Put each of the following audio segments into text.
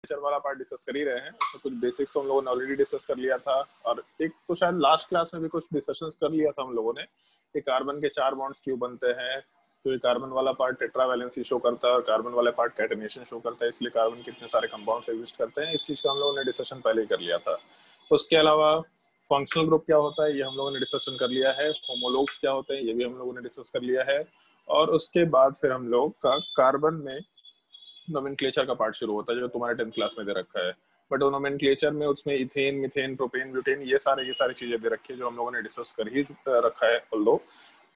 Nature वाला part discuss कर ही रहे हैं, उसमें कुछ बेसिक्स तो हम लोगों ने ऑलरेडी डिस्कस कर लिया था, और एक तो शायद लास्ट क्लास में भी कुछ डिस्कशन कर लिया था हम लोगों ने कि कार्बन के 4 बॉन्ड्स क्यों बनते हैं। तो ये कार्बन वाला पार्ट टेट्रावैलेंसी शो करता है और कार्बन वाला पार्ट कैटेनेशन शो करता है, इसलिए कार्बन के इतने सारे कंपाउंड्स एग्जिस्ट करते हैं। इस चीज का हम लोगों ने डिस्कशन पहले ही कर लिया था। उसके अलावा फंक्शनल ग्रुप क्या होता है ये हम लोगों ने डिस्कशन कर लिया है, होमोलॉग्स क्या होते हैं ये भी हम लोगों ने डिस्कस कर लिया है। और उसके बाद फिर हम लोग का कार्बन में नोमेनक्लेचर का पार्ट शुरू होता है जो तुम्हारे 10th क्लास में दे रखा है। बट वो नोमेनक्लेचर में उसमें इथेन, मीथेन, प्रोपेन, ब्यूटेन ये सारी चीजें दे रखी है जो हम लोगों ने डिस्कस कर ही रखा है। ऑल्दो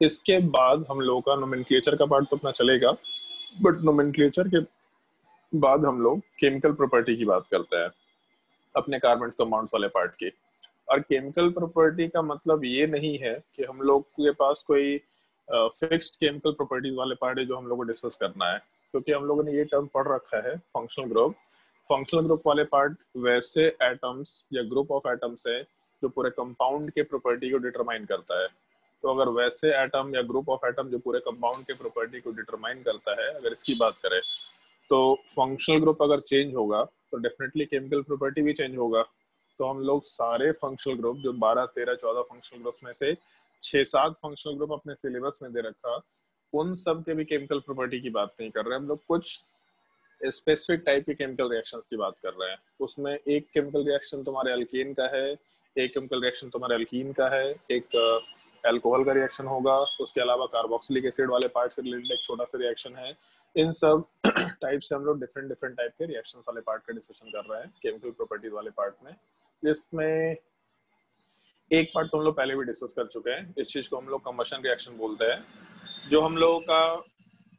इसके बाद हम लोगों का नोमेनक्लेचर का पार्ट तो अपना चलेगा, बट नोमेनक्लेचर के बाद हम लोग केमिकल प्रॉपर्टी की बात करते हैं अपने कार्बन कंपाउंड्स वाले पार्ट की। और केमिकल प्रॉपर्टी का मतलब ये नहीं है कि हम लोग के पास कोई फिक्स्ड केमिकल प्रॉपर्टीज वाले पार्ट है जो हम लोग को डिस्कस करना है, क्योंकि हम लोगों ने ये टर्म पढ़ रखा है फंक्शनल ग्रुप। फंक्शनल ग्रुप वाले पार्ट वैसे एटम्स या ग्रुप ऑफ एटम्स है जो पूरे कंपाउंड के प्रॉपर्टी को डिटरमाइन करता है। तो अगर वैसे एटम या ग्रुप ऑफ एटम जो पूरे कंपाउंड के प्रॉपर्टी को डिटरमाइन करता है, अगर इसकी बात करें तो फंक्शनल ग्रुप अगर चेंज होगा तो डेफिनेटली केमिकल प्रॉपर्टी भी चेंज होगा। तो हम लोग सारे फंक्शनल ग्रुप जो 12, 13, 14 फंक्शनल ग्रुप में से 6-7 फंक्शनल ग्रुप अपने सिलेबस में दे रखा, उन सब के भी केमिकल प्रॉपर्टी की बात नहीं कर रहे, हम लोग कुछ स्पेसिफिक टाइप के केमिकल रिएक्शंस की बात कर रहे हैं। उसमें एक केमिकल रिएक्शन तुम्हारे अल्केन का है, एक केमिकल रिएक्शन तुम्हारे अल्कीन का है, एक अल्कोहल का रिएक्शन होगा, उसके अलावा कार्बोक्सिलिक एसिड वाले पार्ट से रिलेटेड एक छोटा सा रिएक्शन है। इन सब टाइप से हम लोग डिफरेंट टाइप के रिएक्शंस वाले पार्ट का डिस्कशन कर रहे हैं केमिकल प्रॉपर्टीज वाले पार्ट में, जिसमें एक पार्ट तो हम लोग पहले भी डिस्कस कर चुके हैं। इस चीज को हम लोग कंबशन रिएक्शन बोलते हैं। जो हम लोगों का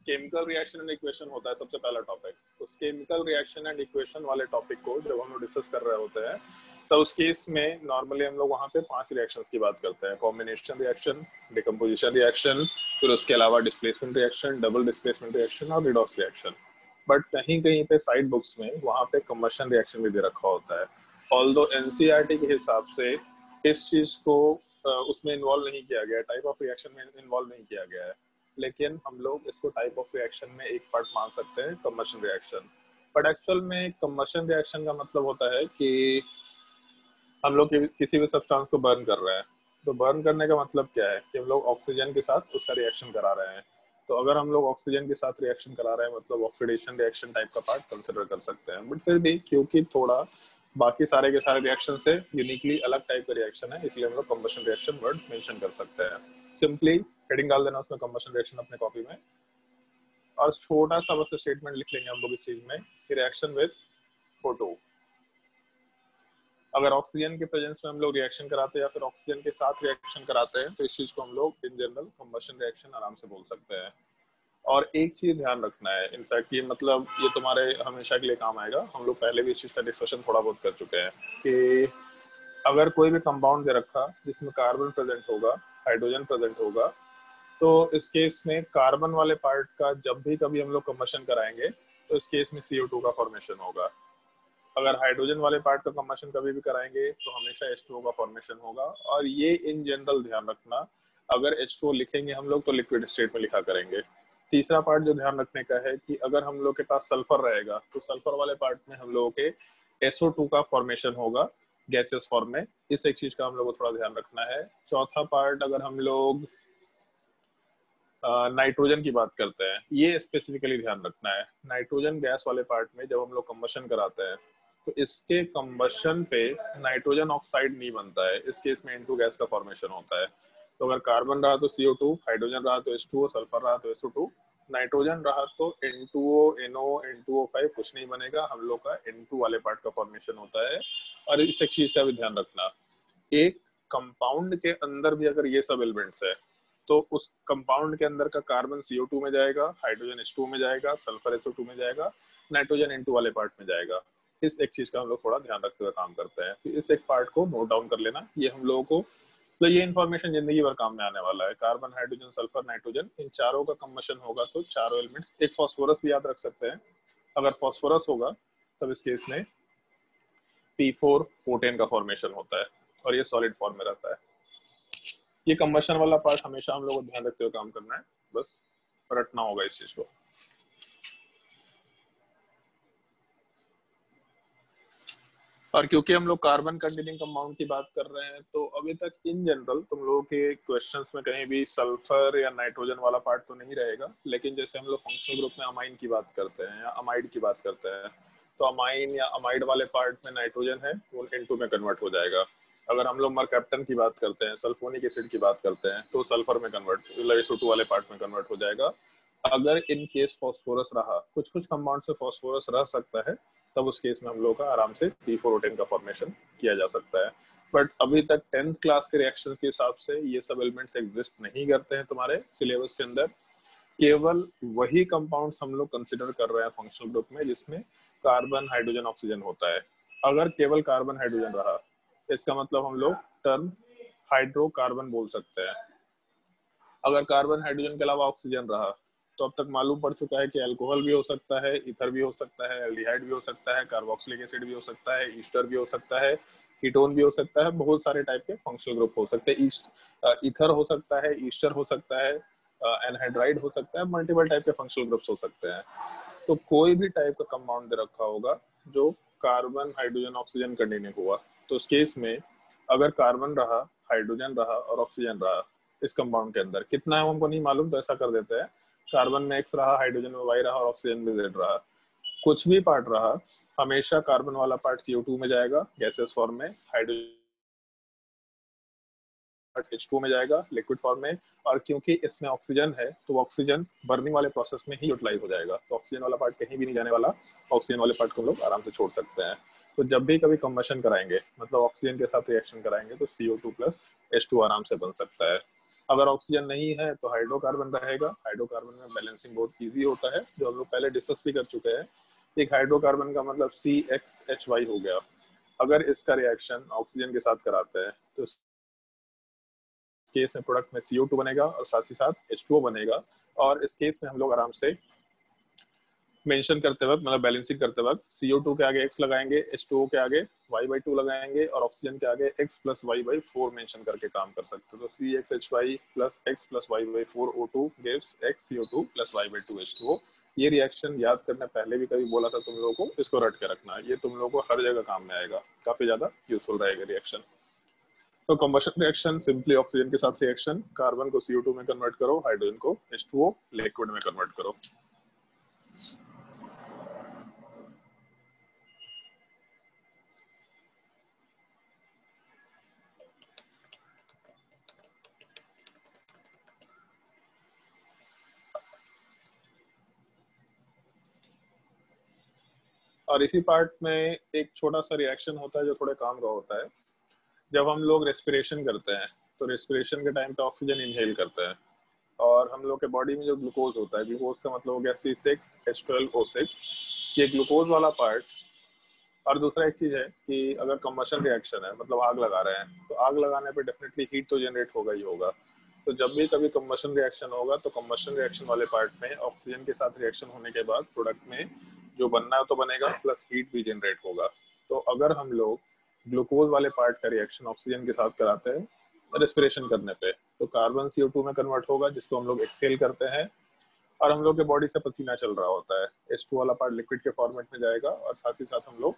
केमिकल रिएक्शन एंड इक्वेशन होता है सबसे पहला टॉपिक, उस केमिकल रिएक्शन एंड इक्वेशन वाले टॉपिक को जब हम लोग डिस्कस कर रहे होते हैं तो उस केस में नॉर्मली हम लोग वहाँ पे 5 रिएक्शंस की बात करते हैं। कॉम्बिनेशन रिएक्शन, डिकम्पोजिशन रिएक्शन, फिर उसके अलावा displacement reaction, double displacement reaction और रिडॉक्स रिएक्शन। बट कहीं कहीं पे साइड बुक्स में वहाँ पे कंबशन रिएक्शन भी दे रखा होता है। ऑल्दो एनसीईआरटी के हिसाब से इस चीज को उसमें इन्वॉल्व नहीं किया गया, टाइप ऑफ रिएक्शन में इन्वॉल्व नहीं किया गया है, लेकिन हम लोग इसको टाइप ऑफ रिएक्शन में एक पार्ट मान सकते हैं कंबशन रिएक्शन। बट एक्चुअल में कंबशन रिएक्शन का मतलब होता है कि हम लोग किसी भी सब्सटेंस को बर्न कर रहे हैं। तो बर्न करने का मतलब क्या है कि हम लोग ऑक्सीजन के साथ उसका रिएक्शन करा रहे हैं। तो अगर हम लोग ऑक्सीजन के साथ रिएक्शन करा रहे हैं मतलब ऑक्सीडेशन रिएक्शन टाइप का पार्ट कंसिडर कर सकते हैं। बट फिर भी क्योंकि थोड़ा बाकी सारे के सारे रिएक्शन से यूनिकली अलग टाइप का रिएक्शन है, इसलिए हम लोग कंबशन रिएक्शन वर्ड मेंशन कर सकते हैं। सिंपली हेडिंग डाल देना उसमें कंबशन रिएक्शन अपने कॉपी में, और छोटा सा बस स्टेटमेंट लिख लेंगे हम लोग इस चीज में, रिएक्शन विद O2। अगर ऑक्सीजन के प्रेजेंस में हम लोग रिएक्शन कराते हैं या फिर ऑक्सीजन के साथ रिएक्शन कराते हैं तो इस चीज को हम लोग इन जनरल कंबशन रिएक्शन आराम से बोल सकते हैं। और एक चीज ध्यान रखना है, इनफैक्ट ये मतलब ये तुम्हारे हमेशा के लिए काम आएगा, हम लोग पहले भी इस चीज का डिस्कशन थोड़ा बहुत कर चुके हैं कि अगर कोई भी कंपाउंड दे रखा जिसमें कार्बन प्रेजेंट होगा, हाइड्रोजन प्रेजेंट होगा, तो इस केस में कार्बन वाले पार्ट का जब भी कभी हम लोग कंबशन कराएंगे तो इस केस में CO2 का फॉर्मेशन होगा। अगर हाइड्रोजन वाले पार्ट का कंबशन कभी भी कराएंगे तो हमेशा H2O का फॉर्मेशन होगा। और ये इन जनरल ध्यान रखना, अगर H2O लिखेंगे हम लोग तो लिक्विड स्टेट में लिखा करेंगे। तीसरा पार्ट जो ध्यान रखने का है कि अगर हम लोग के पास सल्फर रहेगा तो सल्फर वाले पार्ट में हम लोगों के SO2 का फॉर्मेशन होगा गैसेस फॉर्म में। इस एक चीज का हम लोग को थोड़ा ध्यान रखना है। चौथा पार्ट अगर हम लोग नाइट्रोजन की बात करते हैं, ये स्पेसिफिकली ध्यान रखना है। नाइट्रोजन गैस वाले पार्ट में जब हम लोग कंबशन कराते हैं तो इसके कंबशन पे नाइट्रोजन ऑक्साइड नहीं बनता है, इस केस में N2 गैस का फॉर्मेशन होता है। तो अगर कार्बन रहा तो CO2, हाइड्रोजन रहा तो H2O, सल्फर रहा तो SO2, नाइट्रोजन रहा तो N2O, NO, N2O5 कुछ नहीं बनेगा, हम लोग का N2 वाले पार्ट का फॉर्मेशन होता है। और इस एक चीज का भी ध्यान रखना, एक कंपाउंड के अंदर भी अगर ये सब एलिमेंट्स है तो उस कंपाउंड के अंदर का कार्बन CO2 में जाएगा, हाइड्रोजन H2O में जाएगा, सल्फर SO2 में जाएगा, नाइट्रोजन N2 वाले पार्ट में जाएगा। इस एक चीज का हम लोग थोड़ा ध्यान रखते हुए काम करते हैं। तो इस एक पार्ट को नोट डाउन कर लेना, ये हम लोगों को तो ये इन्फॉर्मेशन जिंदगी भर काम में आने वाला है। कार्बन, हाइड्रोजन, सल्फर, नाइट्रोजन, इन चारों का कंबशन होगा तो चारों एलिमेंट्स, एक फॉस्फोरस भी याद रख सकते हैं, अगर फॉस्फोरस होगा तब इस केस में P4 फोर्टेन का फॉर्मेशन होता है और ये सॉलिड फॉर्म में रहता है। ये कंबशन वाला पार्ट हमेशा हम लोग को ध्यान रखते हुए काम करना है, बस रटना होगा इस चीज को। और क्योंकि हम लोग कार्बन कंटेनिंग कंपाउंड की बात कर रहे हैं, तो अभी तक इन जनरल तुम लोगों के क्वेश्चंस में कहीं भी सल्फर या नाइट्रोजन वाला पार्ट तो नहीं रहेगा, लेकिन जैसे हम लोग फंक्शनल ग्रुप में अमाइन की बात करते हैं या अमाइड की बात करते हैं, तो अमाइन या अमाइड वाले पार्ट में नाइट्रोजन है वो N2 में कन्वर्ट हो जाएगा। अगर हम लोग मरकैप्टन की बात करते हैं, सल्फोनिक एसिड की बात करते हैं, तो सल्फर में कन्वर्ट, मतलब SO2 वाले पार्ट में कन्वर्ट हो जाएगा। अगर इन केस फॉस्फोरस रहा, कुछ कुछ कंपाउंड से फॉस्फोरस रह सकता है, तब उस केस में हम लोग का आराम से P4O10 का फॉर्मेशन किया जा सकता है। बट अभी तक 10th क्लास के रिएक्शन के हिसाब से ये सब एलिमेंट्स एग्जिस्ट नहीं करते हैं तुम्हारे सिलेबस के अंदर। केवल वही कंपाउंड हम लोग कंसिडर कर रहे हैं फंक्शनल ग्रुप में जिसमें कार्बन हाइड्रोजन ऑक्सीजन होता है। अगर केवल कार्बन हाइड्रोजन रहा, इसका मतलब हम लोग टर्म हाइड्रोकार्बन बोल सकते हैं। अगर कार्बन हाइड्रोजन के अलावा ऑक्सीजन रहा, तो अब तक मालूम पड़ चुका है कि अल्कोहल भी हो सकता है, ईथर भी हो सकता है, एल्डिहाइड भी हो सकता है, कार्बोक्सिलिक एसिड भी हो सकता है, ईस्टर भी हो सकता है, कीटोन भी हो सकता है। बहुत सारे टाइप के फंक्शनल ग्रुप हो सकते हैं। ईथर हो सकता है, ईस्टर हो सकता है, एनहाइड्राइड हो सकता है, मल्टीपल टाइप के फंक्शनल ग्रुप्स हो सकते हैं। तो कोई भी टाइप का कंपाउंड दे रखा होगा जो कार्बन हाइड्रोजन ऑक्सीजन कंटेनिंग हुआ, तो उस केस में अगर कार्बन रहा, हाइड्रोजन रहा और ऑक्सीजन रहा, इस कंपाउंड के अंदर कितना है हमको नहीं मालूम, तो ऐसा कर देते हैं कार्बन में X रहा, हाइड्रोजन में Y रहा और ऑक्सीजन में Z रहा। कुछ भी पार्ट रहा, हमेशा कार्बन वाला पार्ट CO2 में जाएगा गैसेस फॉर्म में, हाइड्रोजन H2 में जाएगा लिक्विड फॉर्म में, और क्योंकि इसमें ऑक्सीजन है तो ऑक्सीजन बर्निंग वाले प्रोसेस में ही यूटिलाइज हो जाएगा, तो ऑक्सीजन वाला पार्ट कहीं भी नहीं जाने वाला। ऑक्सीजन वाले पार्ट को हम लोग आराम से छोड़ सकते हैं। तो जब भी कभी कंबशन कराएंगे, मतलब ऑक्सीजन के साथ रिएक्शन कराएंगे, तो CO2 प्लस H2 आराम से बन सकता है। अगर ऑक्सीजन नहीं है तो हाइड्रोकार्बन रहेगा। हाइड्रोकार्बन में बैलेंसिंग बहुत ईजी होता है, जो हम लोग पहले डिस्कस भी कर चुके हैं। एक हाइड्रोकार्बन का मतलब CXHY हो गया। अगर इसका रिएक्शन ऑक्सीजन के साथ कराते हैं तो केस में प्रोडक्ट में CO2 बनेगा और साथ ही साथ H2O बनेगा। और इस केस में हम लोग आराम से मेंशन करते वक्त, मतलब बैलेंसिंग करते वक्त, CO2 के आगे X लगाएंगे, H2O के आगे Y/2 लगाएंगे और ऑक्सीजन के आगे X प्लस Y/4 मेंशन करके काम कर सकते हो। तो CXHY plus X plus Y/4 O2 gives X CO2 plus Y/2 H2O। ये रिएक्शन याद करने पहले भी कभी बोला था तुम लोगों को, इसको रट के रखना है, ये तुम लोगों को हर जगह काम में आएगा, काफी ज्यादा यूजफुल रहेगा रिएक्शन। तो कंबशन रिएक्शन सिंपली ऑक्सीजन के साथ रिएक्शन, कार्बन को CO2 में कन्वर्ट करो, हाइड्रोजन को H2O लिक्विड में कन्वर्ट करो। और इसी पार्ट में एक छोटा सा रिएक्शन होता है जो थोड़े काम का होता है। जब हम लोग रेस्पिरेशन करते हैं, तो रेस्पिरेशन के टाइम पे ऑक्सीजन इनहेल करते हैं, और हम लोग के बॉडी में जो ग्लूकोज होता है, ग्लूकोज का मतलब हो गया C6H12O6, ये ग्लूकोज वाला पार्ट। और दूसरा एक चीज है कि अगर कंबशन रिएक्शन है, मतलब आग लगा रहे हैं, तो आग लगाने पे डेफिनेटली हीट तो जनरेट होगा ही होगा। तो जब भी कभी कंबशन रिएक्शन होगा, तो कंबशन रिएक्शन वाले पार्ट में ऑक्सीजन के साथ रिएक्शन होने के बाद प्रोडक्ट में जो बनना है तो बनेगा, प्लस हीट भी जनरेट होगा। तो अगर हम लोग ग्लूकोज वाले पार्ट का रिएक्शन ऑक्सीजन के साथ कराते हैं रेस्पिरेशन करने पे, तो कार्बन CO2 में कन्वर्ट होगा, जिसको हम लोग एक्सहेल करते हैं, और हम लोग के बॉडी से पसीना चल रहा होता है। H2 वाला पार्ट लिक्विड के फॉर्मेट में जाएगा, और साथ ही साथ हम लोग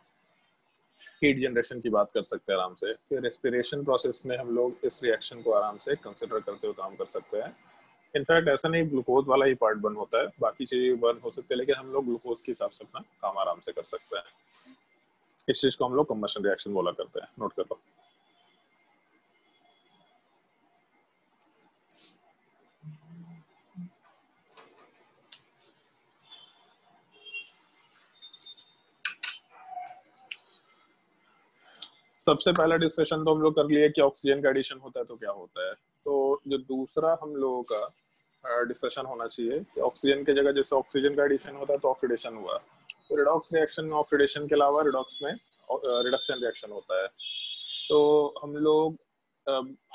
हीट जनरेशन की बात कर सकते हैं आराम से। फिर रेस्पिरेशन प्रोसेस में हम लोग इस रिएक्शन को आराम से कंसिडर करते हुए काम कर सकते हैं। इनफैक्ट ऐसा नहीं ग्लूकोज वाला ही पार्ट बर्न होता है, बाकी चीजें बर्न हो सकते हैं, लेकिन हम लोग ग्लूकोज के हिसाब से अपना काम आराम से कर सकते हैं। इस चीज को हम लोग कंबशन रिएक्शन बोला करते हैं, नोट कर लो। सबसे पहला डिस्कशन तो हम लोग कर लिए कि ऑक्सीजन का एडिशन होता है तो क्या होता है। तो जो दूसरा हम लोगों का डिस्कशन होना चाहिए कि ऑक्सीजन की जगह जैसे ऑक्सीजन का एडिशन होता है तो ऑक्सीडेशन हुआ, तो रिडॉक्स रिएक्शन में ऑक्सीडेशन के अलावा रिडॉक्स में रिडक्शन रिएक्शन होता है। तो हम लोग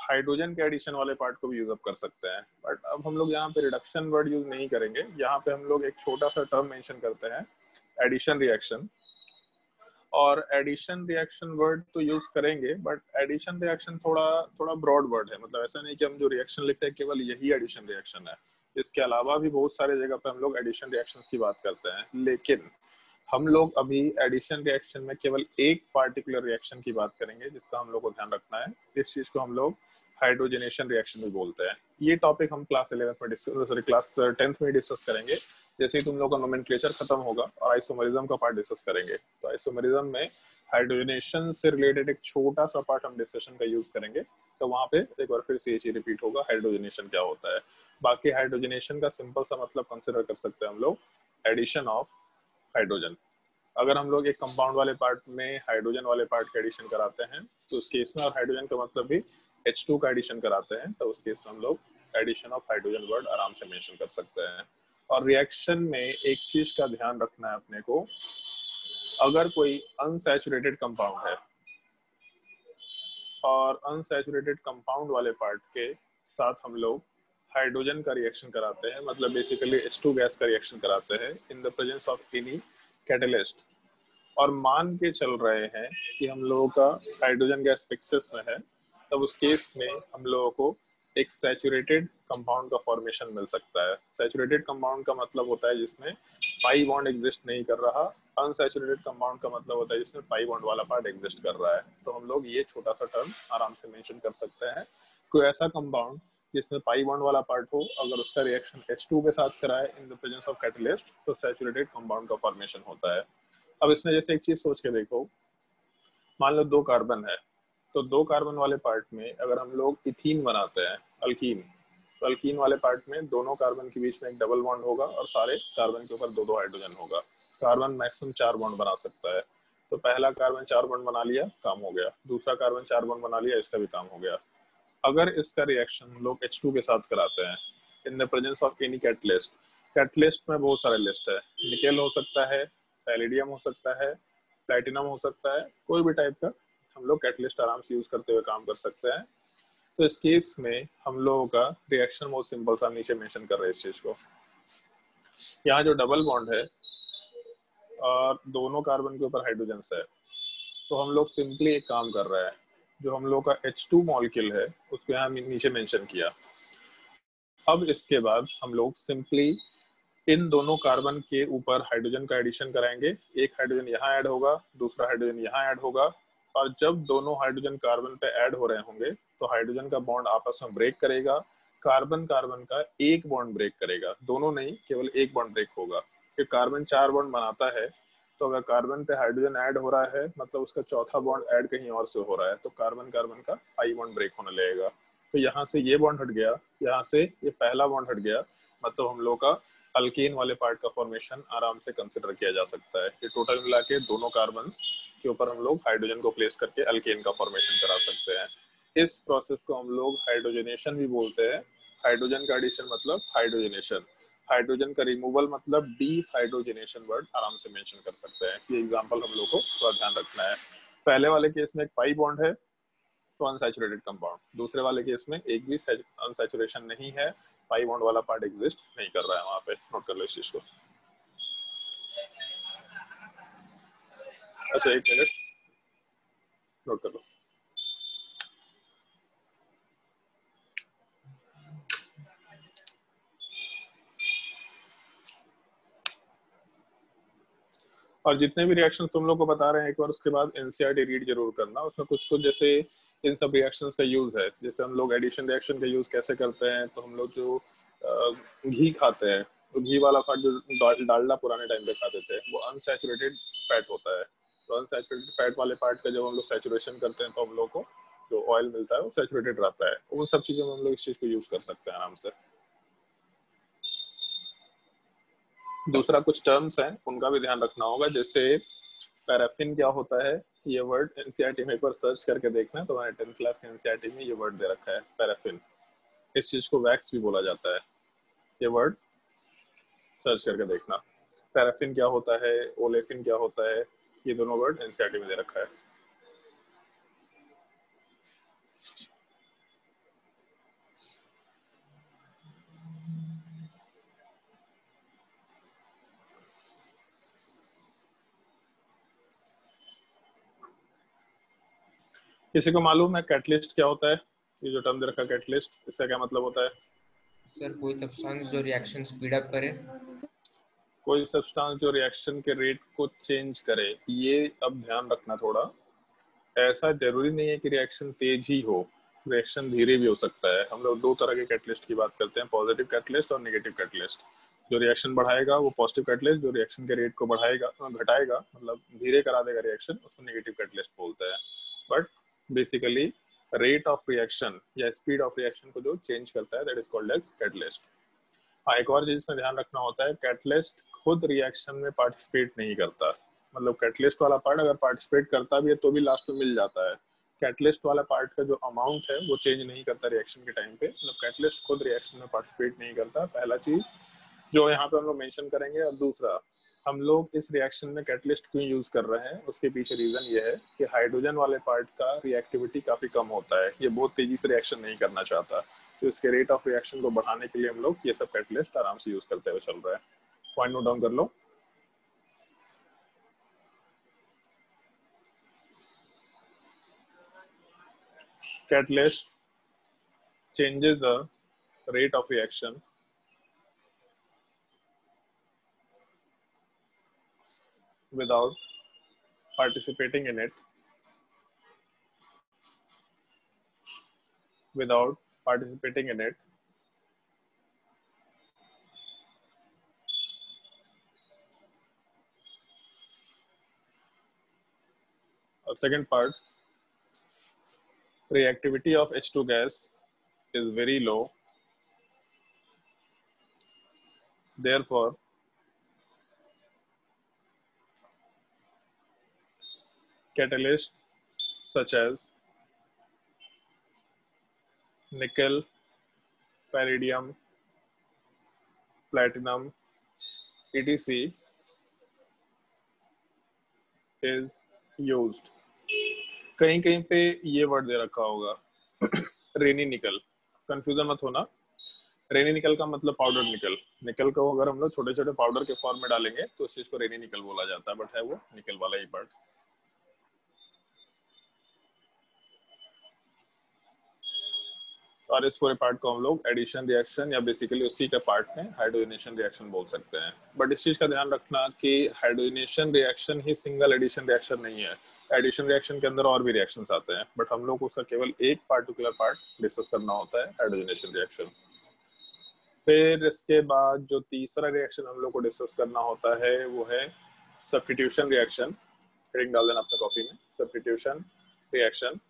हाइड्रोजन के एडिशन वाले पार्ट को भी यूज अप कर सकते हैं, बट अब हम लोग यहाँ पे रिडक्शन वर्ड यूज नहीं करेंगे। यहाँ पे हम लोग एक छोटा सा टर्म मेंशन करते हैं, एडिशन रिएक्शन। और एडिशन रिएक्शन वर्ड तो यूज करेंगे, बट एडिशन रिएक्शन थोड़ा थोड़ा ब्रॉड वर्ड है, मतलब ऐसा नहीं कि हम जो रिएक्शन लिखते हैं केवल यही एडिशन रिएक्शन है। इसके अलावा भी बहुत सारे जगह पे हम लोग एडिशन रिएक्शंस की बात करते हैं। लेकिन हम लोग अभी एडिशन रिएक्शन में केवल एक पार्टिकुलर रिएक्शन की बात करेंगे जिसका हम लोग को ध्यान रखना है। इस चीज को हम लोग हाइड्रोजनेशन रिएक्शन भी बोलते हैं। ये टॉपिक हम क्लास 11 में क्लास 10th में डिस्कस करेंगे। जैसे ही तुम लोग का नोमेनक्लेचर खत्म होगा और आइसोमरिज्म का पार्ट डिस्कस करेंगे, तो आइसोमरिज्म में हाइड्रोजनेशन से रिलेटेड एक छोटा सा पार्ट हम डिस्कशन का यूज करेंगे। तो वहां पे एक बार फिर से ये चीज रिपीट होगा, हाइड्रोजनेशन क्या होता है। बाकी हाइड्रोजनेशन का सिंपल सा मतलब कंसिडर कर सकते हैं हम लोग एडिशन ऑफ हाइड्रोजन। अगर हम लोग एक कंपाउंड वाले पार्ट में हाइड्रोजन वाले पार्ट का एडिशन कराते हैं तो उस केस में, और हाइड्रोजन का मतलब भी H2 का एडिशन कराते हैं, तो उस केस में हम लोग एडिशन ऑफ हाइड्रोजन वर्ड आराम से मेंशन कर सकते हैं। और रिएक्शन में एक चीज का ध्यान रखना है अपने को, अगर कोई अनसैचुरेटेड कंपाउंड है और अनसैचुरेटेड कंपाउंड वाले पार्ट के साथ हम लोग हाइड्रोजन का रिएक्शन कराते हैं, मतलब बेसिकली H2 गैस का रिएक्शन कराते हैं in the presence of any catalyst, और मान के चल रहे हैं कि हम लोगों का हाइड्रोजन गैस एक्सेस में है, तब उस केस में हम लोगों को एक सैचुरेटेड कंपाउंड का फॉर्मेशन मिल सकता है। सैचुरेटेड कंपाउंड का मतलब होता है जिसमें पाई बॉन्ड एग्जिस्ट नहीं कर रहा। अनसैचुरेटेड कंपाउंड का मतलब होता है जिसमें पाई बॉन्ड वाला पार्ट एग्जिस्ट कर रहा है। तो हम लोग ये छोटा सा टर्म आराम से मेंशन कर सकते हैं। कोई ऐसा कंपाउंड जिसमें पाई बॉन्ड वाला पार्ट हो, अगर उसका रिएक्शन H2 के साथ कराए in the presence of catalyst, तो सैचुरेटेड कंपाउंड का फॉर्मेशन होता है। अब इसमें जैसे एक चीज सोच के देखो, मान लो 2 कार्बन है, तो 2 कार्बन वाले पार्ट में अगर हम लोग इथीन बनाते हैं, अल्कीन, तो अल्कीन वाले पार्ट में दोनों कार्बन के बीच में एक डबल बॉन्ड होगा और सारे कार्बन के ऊपर 2-2 हाइड्रोजन होगा। कार्बन मैक्सिमम 4 बॉन्ड बना सकता है। तो पहला कार्बन 4 बॉन्ड बना लिया, काम हो गया। दूसरा कार्बन 4 बॉन्ड बना लिया, इसका भी काम हो गया। अगर इसका रिएक्शन हम लोग H2 के साथ कराते हैं in the presence of any catalyst, catalyst में बहुत सारे लिस्ट है, निकेल हो सकता है, पैलेडियम हो सकता है, प्लैटिनम हो सकता है, कोई भी टाइप का हम लोग कैटलिस्ट आराम से यूज करते हुए काम कर सकते हैं। तो इस केस में हम लोगों का रिएक्शन बहुत सिंपल सा, नीचे मेंशन कर रहे हैं इस चीज को। यहाँ जो डबल बॉन्ड है और दोनों कार्बन के ऊपर हाइड्रोजन है, तो हम लोग सिंपली एक काम कर रहे हैं, जो हम लोग का H2 मॉलिक्यूल है उसको यहाँ नीचे मेंशन किया। अब इसके बाद हम लोग सिंपली इन दोनों कार्बन के ऊपर हाइड्रोजन का एडिशन कराएंगे। एक हाइड्रोजन यहाँ ऐड होगा, दूसरा हाइड्रोजन यहाँ ऐड होगा, और जब दोनों हाइड्रोजन कार्बन पे ऐड हो रहे होंगे तो हाइड्रोजन का बॉन्ड आपस में ब्रेक करेगा, कार्बन कार्बन का एक बॉन्ड ब्रेक करेगा, दोनों नहीं, केवल एक बॉन्ड ब्रेक होगा। कि कार्बन 4 बॉन्ड बनाता है, तो अगर कार्बन पे हाइड्रोजन ऐड हो रहा है मतलब उसका चौथा बॉन्ड ऐड कहीं और से हो रहा है, तो कार्बन कार्बन का आई बॉन्ड ब्रेक होने लगेगा। तो यहाँ से ये बॉन्ड हट गया, यहाँ से ये पहला बॉन्ड हट गया, मतलब हम लोग का अल्केन वाले पार्ट का फॉर्मेशन आराम से कंसिडर किया जा सकता है। ये टोटल मिला के दोनों कार्बन के ऊपर हम लोग हाइड्रोजन को प्लेस करके अल्केन का फॉर्मेशन करा सकते हैं। इस प्रोसेस को हम लोग हाइड्रोजनेशन भी बोलते हैं। हाइड्रोजन का एडिशन मतलब हाइड्रोजनेशन, हाइड्रोजन का रिमूवल मतलब डी हाइड्रोजनेशन वर्ड आराम से मेंशन कर सकते हैं। ये एग्जांपल हम लोग को थोड़ा ध्यान रखना है। पहले वाले केस में एक पाई बॉन्ड है तो अनसैचुरेटेड कंपाउंड, दूसरे वाले केस में एक भी अनसैचुरेशन नहीं है, पाई बॉन्ड वाला पार्ट एग्जिस्ट नहीं कर रहा है वहां पे। नोट कर लो इस चीज को। अच्छा, एक मिनट, नोट कर लो। और जितने भी रिएक्शन तुम लोग को बता रहे हैं एक बार उसके बाद एनसीईआरटी रीड जरूर करना। उसमें कुछ कुछ जैसे इन सब रिएक्शंस का यूज है, जैसे हम लोग एडिशन रिएक्शन का यूज कैसे करते हैं, तो हम लोग जो घी खाते हैं, तो घी वाला पार्ट जो डालडा पुराने टाइम पे खाते थे, वो अनसैचुरेटेड फैट होता है। तो अनसैचुरेटेड फैट वाले पार्ट का जब हम लोग सैचुरेशन करते हैं तो हम लोग को जो ऑयल मिलता है वो सैचुरेटेड रहता है। उन सब चीजों में हम लोग इस चीज को यूज कर सकते हैं आराम से। दूसरा कुछ टर्म्स हैं उनका भी ध्यान रखना होगा, जैसे पैराफिन क्या होता है, ये वर्ड एनसीईआरटी में एक बार सर्च करके देखना। तो हमारे 10th क्लास के एनसीईआरटी में ये वर्ड दे रखा है पैराफिन। इस चीज को वैक्स भी बोला जाता है, ये वर्ड सर्च करके देखना। पैराफिन क्या होता है, ओलेफिन क्या होता है, ये दोनों वर्ड एनसीईआरटी में दे रखा है। किसी को मालूम है कैटलिस्ट क्या होता है? ये जो टर्म दे रखा है कैटलिस्ट, इसका क्या मतलब होता है? सर कोई सब्सटेंस जो रिएक्शन स्पीड अप करे। कोई सब्सटेंस जो रिएक्शन के रेट को चेंज करे, ये अब ध्यान रखना थोड़ा। ऐसा जरूरी नहीं है कि रिएक्शन तेज ही हो, रिएक्शन धीरे भी हो सकता है। हम लोग दो तरह के कैटलिस्ट की बात करते हैं, पॉजिटिव कैटलिस्ट और नेगेटिव कैटलिस्ट। जो रिएक्शन बढ़ाएगा वो पॉजिटिव कैटलिस्ट, जो रिएक्शन के रेट को बढ़ाएगा घटाएगा मतलब धीरे करा देगा रिएक्शन, उसको नेगेटिव कैटलिस्ट बोलते हैं। But basically rate of reaction या स्पीड ऑफ रिएक्शन को जो चेंज करता है that is called as catalyst. हाँ, एक और चीज में ध्यान रखना होता है, कैटलिस्ट खुद रिएक्शन में पार्टिसिपेट नहीं करता। मतलब कैटलिस्ट वाला पार्ट अगर पार्टिसिपेट करता भी है तो भी लास्ट में मिल जाता है। कैटलिस्ट वाला पार्ट का जो अमाउंट है वो चेंज नहीं करता रिएक्शन के टाइम पे। मतलब कैटलिस्ट खुद रिएक्शन में पार्टिसिपेट नहीं करता, पहला चीज जो यहाँ पे हम लोग मेंशन करेंगे। और दूसरा, हम लोग इस रिएक्शन में कैटलिस्ट क्यों यूज कर रहे हैं, उसके पीछे रीजन ये है कि हाइड्रोजन वाले पार्ट का रिएक्टिविटी काफी कम होता है, ये बहुत तेजी से रिएक्शन नहीं करना चाहता, तो इसके रेट ऑफ रिएक्शन को बढ़ाने के लिए हम लोग ये सब कैटलिस्ट आराम से यूज करते हुए चल रहा है। पॉइंट नोट डाउन कर लो। Catalyst changes the rate of reaction without participating in it, without participating in it. Second part, reactivity of H2 gas is very low. Therefore, catalysts such as nickel, palladium, platinum, etc. is used. कहीं कहीं पे ये word दे रखा होगा रेनी निकल, confusion मत होना। रेनी निकल का मतलब पाउडर निकल। निकल को अगर हम लोग छोटे छोटे पाउडर के फॉर्म में डालेंगे तो उस चीज को रेनी निकल बोला जाता है, बट है वो निकल वाला ही पार्ट। और इस पूरे पार्ट को हम लोग एडिशन रिएक्शन या बेसिकली उसी के पार्ट में हाइड्रोजनेशन रिएक्शन बोल सकते हैं। बट इस चीज का ध्यान रखना कि हाइड्रोजनेशन रिएक्शन ही सिंगल एडिशन रिएक्शन नहीं है। एडिशन रिएक्शन के अंदर और भी रिएक्शंस आते हैं, बट हम लोग उसका केवल एक पार्टिकुलर पार्ट डिस्कस करना होता है, हाइड्रोजनेशन रिएक्शन। फिर इसके बाद जो तीसरा रिएक्शन हम लोग को डिस्कस करना होता है वो है सब्स्टिट्यूशन रिएक्शन। हेडिंग डाल देना अपने कॉपी में, सब्स्टिट्यूशन रिएक्शन।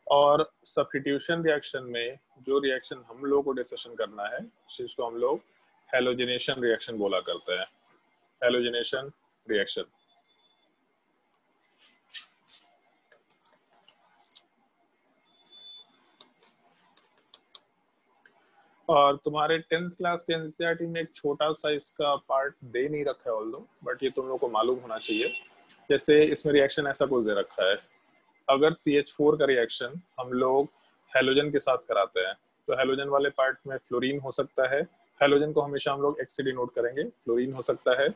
और सब्स्टिट्यूशन रिएक्शन में जो रिएक्शन हम लोग को डिस्कशन करना है जिसको हम लोग हैलोजिनेशन रिएक्शन बोला करते हैं, हैलोजिनेशन रिएक्शन। और तुम्हारे 10th क्लास के एनसीईआरटी में एक छोटा सा इसका पार्ट दे नहीं रखा है ऑल्दो, बट ये तुम लोग को मालूम होना चाहिए। जैसे इसमें रिएक्शन ऐसा कुछ दे रखा है, अगर CH4 का रिएक्शन हम लोग हैलोजन के साथ कराते हैं तो हैलोजन वाले पार्ट में फ्लोरीन हो सकता है। हैलोजन को हमेशा हम लोग X से डिनोट करेंगे। फ्लोरीन हो सकता है,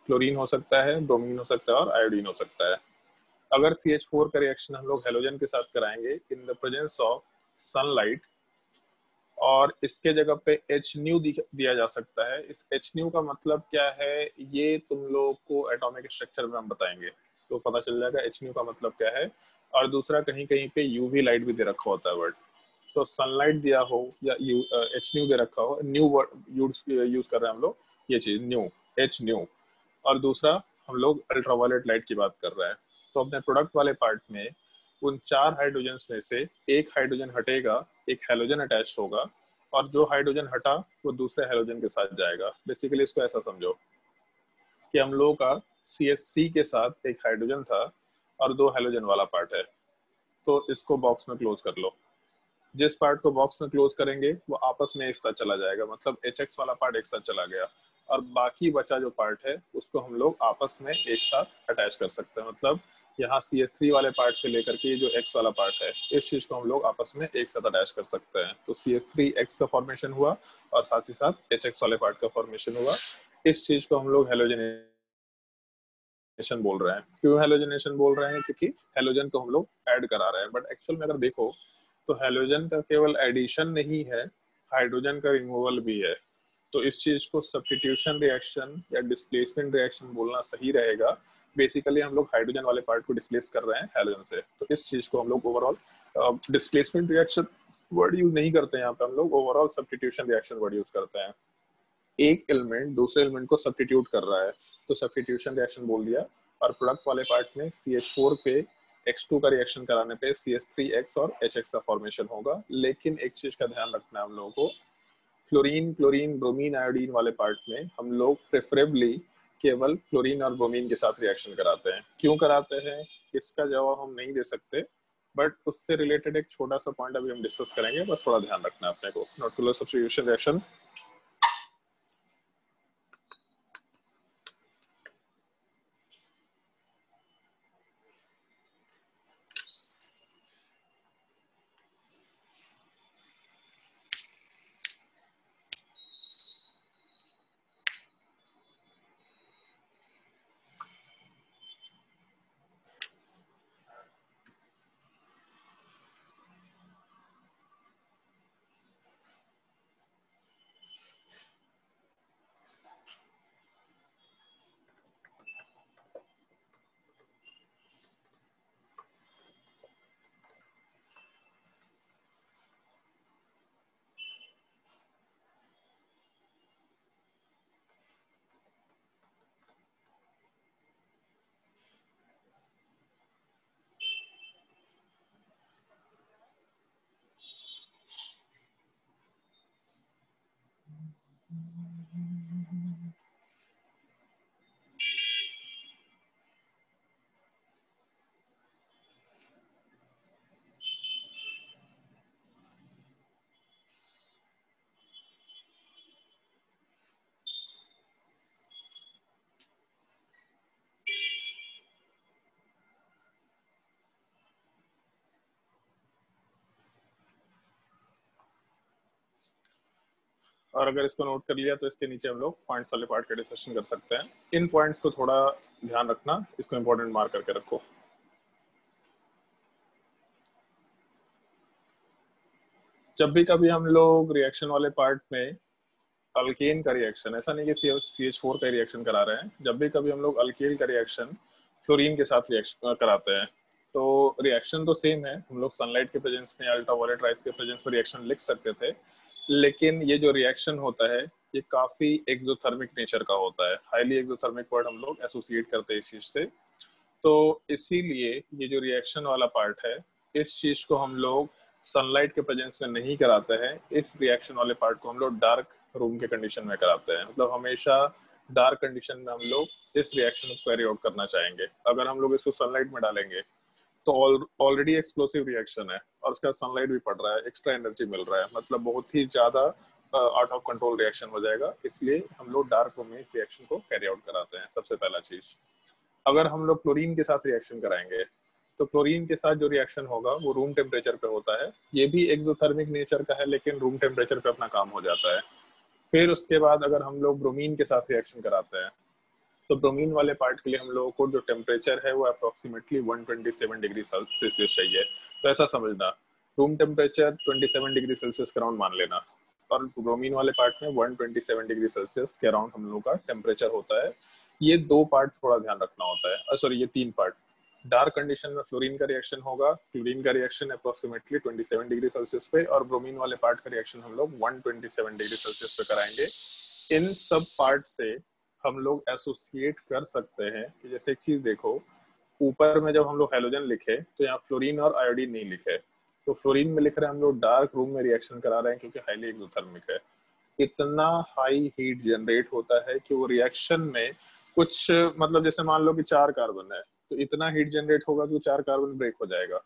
क्लोरीन हो सकता है, ब्रोमीन हो सकता है और आयोडीन हो सकता है। अगर CH4 का रिएक्शन हम लोग हैलोजन के साथ कराएंगे in the presence of sunlight और इसके जगह पे H न्यू दिया जा सकता है। इस H न्यू का मतलब क्या है ये तुम लोग को एटॉमिक स्ट्रक्चर में हम बताएंगे तो पता चल जाएगा H न्यू का मतलब क्या है। और दूसरा, कहीं कहीं पे यूवी लाइट भी दे रखा होता है वर्ड, तो सनलाइट दिया हो या H न्यू दे रखा हो, न्यू वर्ड यूज कर रहे हैं हम लोग, ये चीज न्यू, H न्यू। और दूसरा हम लोग अल्ट्रावायलेट लाइट की बात कर रहे हैं। तो अपने प्रोडक्ट वाले पार्ट में उन 4 हाइड्रोजन में से एक हाइड्रोजन हटेगा, एक हैलोजन अटैच होगा और जो हाइड्रोजन हटा वो दूसरे हैलोजन के साथ जाएगा। बेसिकली इसको ऐसा समझो कि हम लोगों का CH3 के साथ एक हाइड्रोजन था और 2 हैलोजन वाला पार्ट है, तो इसको बॉक्स में क्लोज कर लो। जिस पार्ट को बॉक्स में क्लोज करेंगे वो आपस में एक साथ चला जाएगा, मतलब HX वाला पार्ट एक साथ चला गया और बाकी बचा जो पार्ट है उसको हम लोग आपस में एक साथ अटैच कर सकते हैं। मतलब यहाँ CH3 वाले पार्ट से लेकर के जो X वाला पार्ट है इस चीज को हम लोग आपस में एक साथ अटैच कर सकते हैं। तो CH3X का फॉर्मेशन हुआ और साथ ही साथ HX वाले पार्ट का फॉर्मेशन हुआ। इस चीज को हम लोग हैलोजनेशन बोल रहे हैं। क्यों हैलोजनेशन बोल रहे हैं? क्योंकि हैलोजन को हम लोग ऐड करा रहे हैं। बट एक्चुअल में अगर देखो तो हैलोजन का केवल एडिशन नहीं है, हाइड्रोजन का रिमूवल भी है। तो इस चीज को सब्स्टिट्यूशन रिएक्शन या डिस्प्लेसमेंट रिएक्शन बोलना सही रहेगा। बेसिकली हम लोग हाइड्रोजन वाले पार्ट को डिस्प्लेस कर रहे हैं हैलोजन से, तो इस चीज को हम लोग overall displacement reaction word use नहीं करते हैं यहाँ पे, हम लोग overall substitution reaction word use करते हैं। एक एलिमेंट दूसरे एलिमेंट को सब्स्टिट्यूट कर रहा है तो सब्स्टिट्यूशन रिएक्शन बोल दिया। और प्रोडक्ट वाले पार्ट में CH4 पे X2 का रिएक्शन कराने पे CH3X और HX का फॉर्मेशन होगा। लेकिन एक चीज का ध्यान रखना है हम लोगों को, फ्लोरीन क्लोरीन ब्रोमीन आयोडीन वाले पार्ट में हम लोग प्रेफरेबली केवल क्लोरीन और ब्रोमीन के साथ रिएक्शन कराते हैं। क्यों कराते हैं इसका जवाब हम नहीं दे सकते, बट उससे रिलेटेड एक छोटा सा पॉइंट अभी हम डिस्कस करेंगे, बस थोड़ा ध्यान रखना है अपने को। Not substitution reaction. और अगर इसको नोट कर लिया तो इसके नीचे हम लोग पॉइंट्स वाले पार्ट का डिस्कशन कर सकते हैं। इन पॉइंट्स को थोड़ा ध्यान रखना, इसको इंपॉर्टेंट मार्क करके रखो। जब भी कभी हम लोग रिएक्शन वाले पार्ट में अल्केन का रिएक्शन, ऐसा नहीं कि CH4 का रिएक्शन करा रहे हैं, जब भी कभी हम लोग अल्केन का रिएक्शन फ्लोरीन के साथ रिएक्शन कराते हैं तो रिएक्शन तो सेम है, हम लोग सनलाइट के प्रेजेंस में अल्ट्रावायलेट राइज के प्रेजेंस में रिएक्शन लिख सकते थे, लेकिन ये जो रिएक्शन होता है ये काफी एक्सोथर्मिक नेचर का होता है। हाईली एक्सोथर्मिक वर्ड हम लोग एसोसिएट करते हैं इस चीज से, तो इसीलिए ये जो रिएक्शन वाला पार्ट है इस चीज को हम लोग सनलाइट के प्रेजेंस में नहीं कराते हैं। इस रिएक्शन वाले पार्ट को हम लोग डार्क रूम के कंडीशन में कराते हैं, मतलब हमेशा डार्क कंडीशन में हम लोग इस रिएक्शन को कैरी आउट करना चाहेंगे। अगर हम लोग इसको सनलाइट में डालेंगे तो ऑलरेडी एक्सप्लोसिव रिएक्शन है और उसका सनलाइट भी पड़ रहा है, एक्स्ट्रा एनर्जी मिल रहा है, मतलब बहुत ही ज्यादा आउट ऑफ कंट्रोल रिएक्शन हो जाएगा। इसलिए हम लोग डार्क रूम में इस रिएक्शन को कैरी आउट कराते हैं। सबसे पहला चीज, अगर हम लोग क्लोरीन के साथ रिएक्शन कराएंगे तो क्लोरीन के साथ जो रिएक्शन होगा वो रूम टेम्परेचर पे होता है। ये भी एक्सोथर्मिक नेचर का है लेकिन रूम टेम्परेचर पे अपना काम हो जाता है। फिर उसके बाद अगर हम लोग ब्रोमीन के साथ रिएक्शन कराते हैं तो ब्रोमीन वाले पार्ट के लिए हम लोगों को जो टेम्परेचर है वो अप्रोक्सीमेटली 127 डिग्री सेल्सियस चाहिए। तो ऐसा समझना, रूम टेम्परेचर 27 डिग्री सेल्सियस के अराउंड मान लेना, और ब्रोमीन वाले पार्ट में 127 डिग्री सेल्सियस के अराउंड हम लोगों का टेम्परेचर होता है। ये दो पार्ट थोड़ा ध्यान रखना होता है, सॉरी ये तीन पार्ट। डार्क कंडीशन में फ्लोरीन का रिएक्शन होगा, क्लोरीन का रिएक्शन अप्रोक्सीमेटली 27 डिग्री सेल्सियस पे, और ब्रोमीन वाले पार्ट का रिएक्शन हम लोग 127 डिग्री सेल्सियस पे कराएंगे। इन सब पार्ट से हम लोग एसोसिएट कर सकते हैं कि जैसे एक चीज देखो, ऊपर में जब हम लोग हेलोजन लिखे तो यहाँ फ्लोरीन और आयोडीन नहीं लिखे, तो फ्लोरीन में लिख रहे हैं हम लोग डार्क रूम में रिएक्शन करा रहे हैं क्योंकि हाईली एक्सोथर्मिक है। इतना हाई हीट जनरेट होता है कि वो रिएक्शन में कुछ, मतलब जैसे मान लो कि 4 कार्बन है तो इतना हीट जनरेट होगा कि 4 कार्बन ब्रेक हो जाएगा।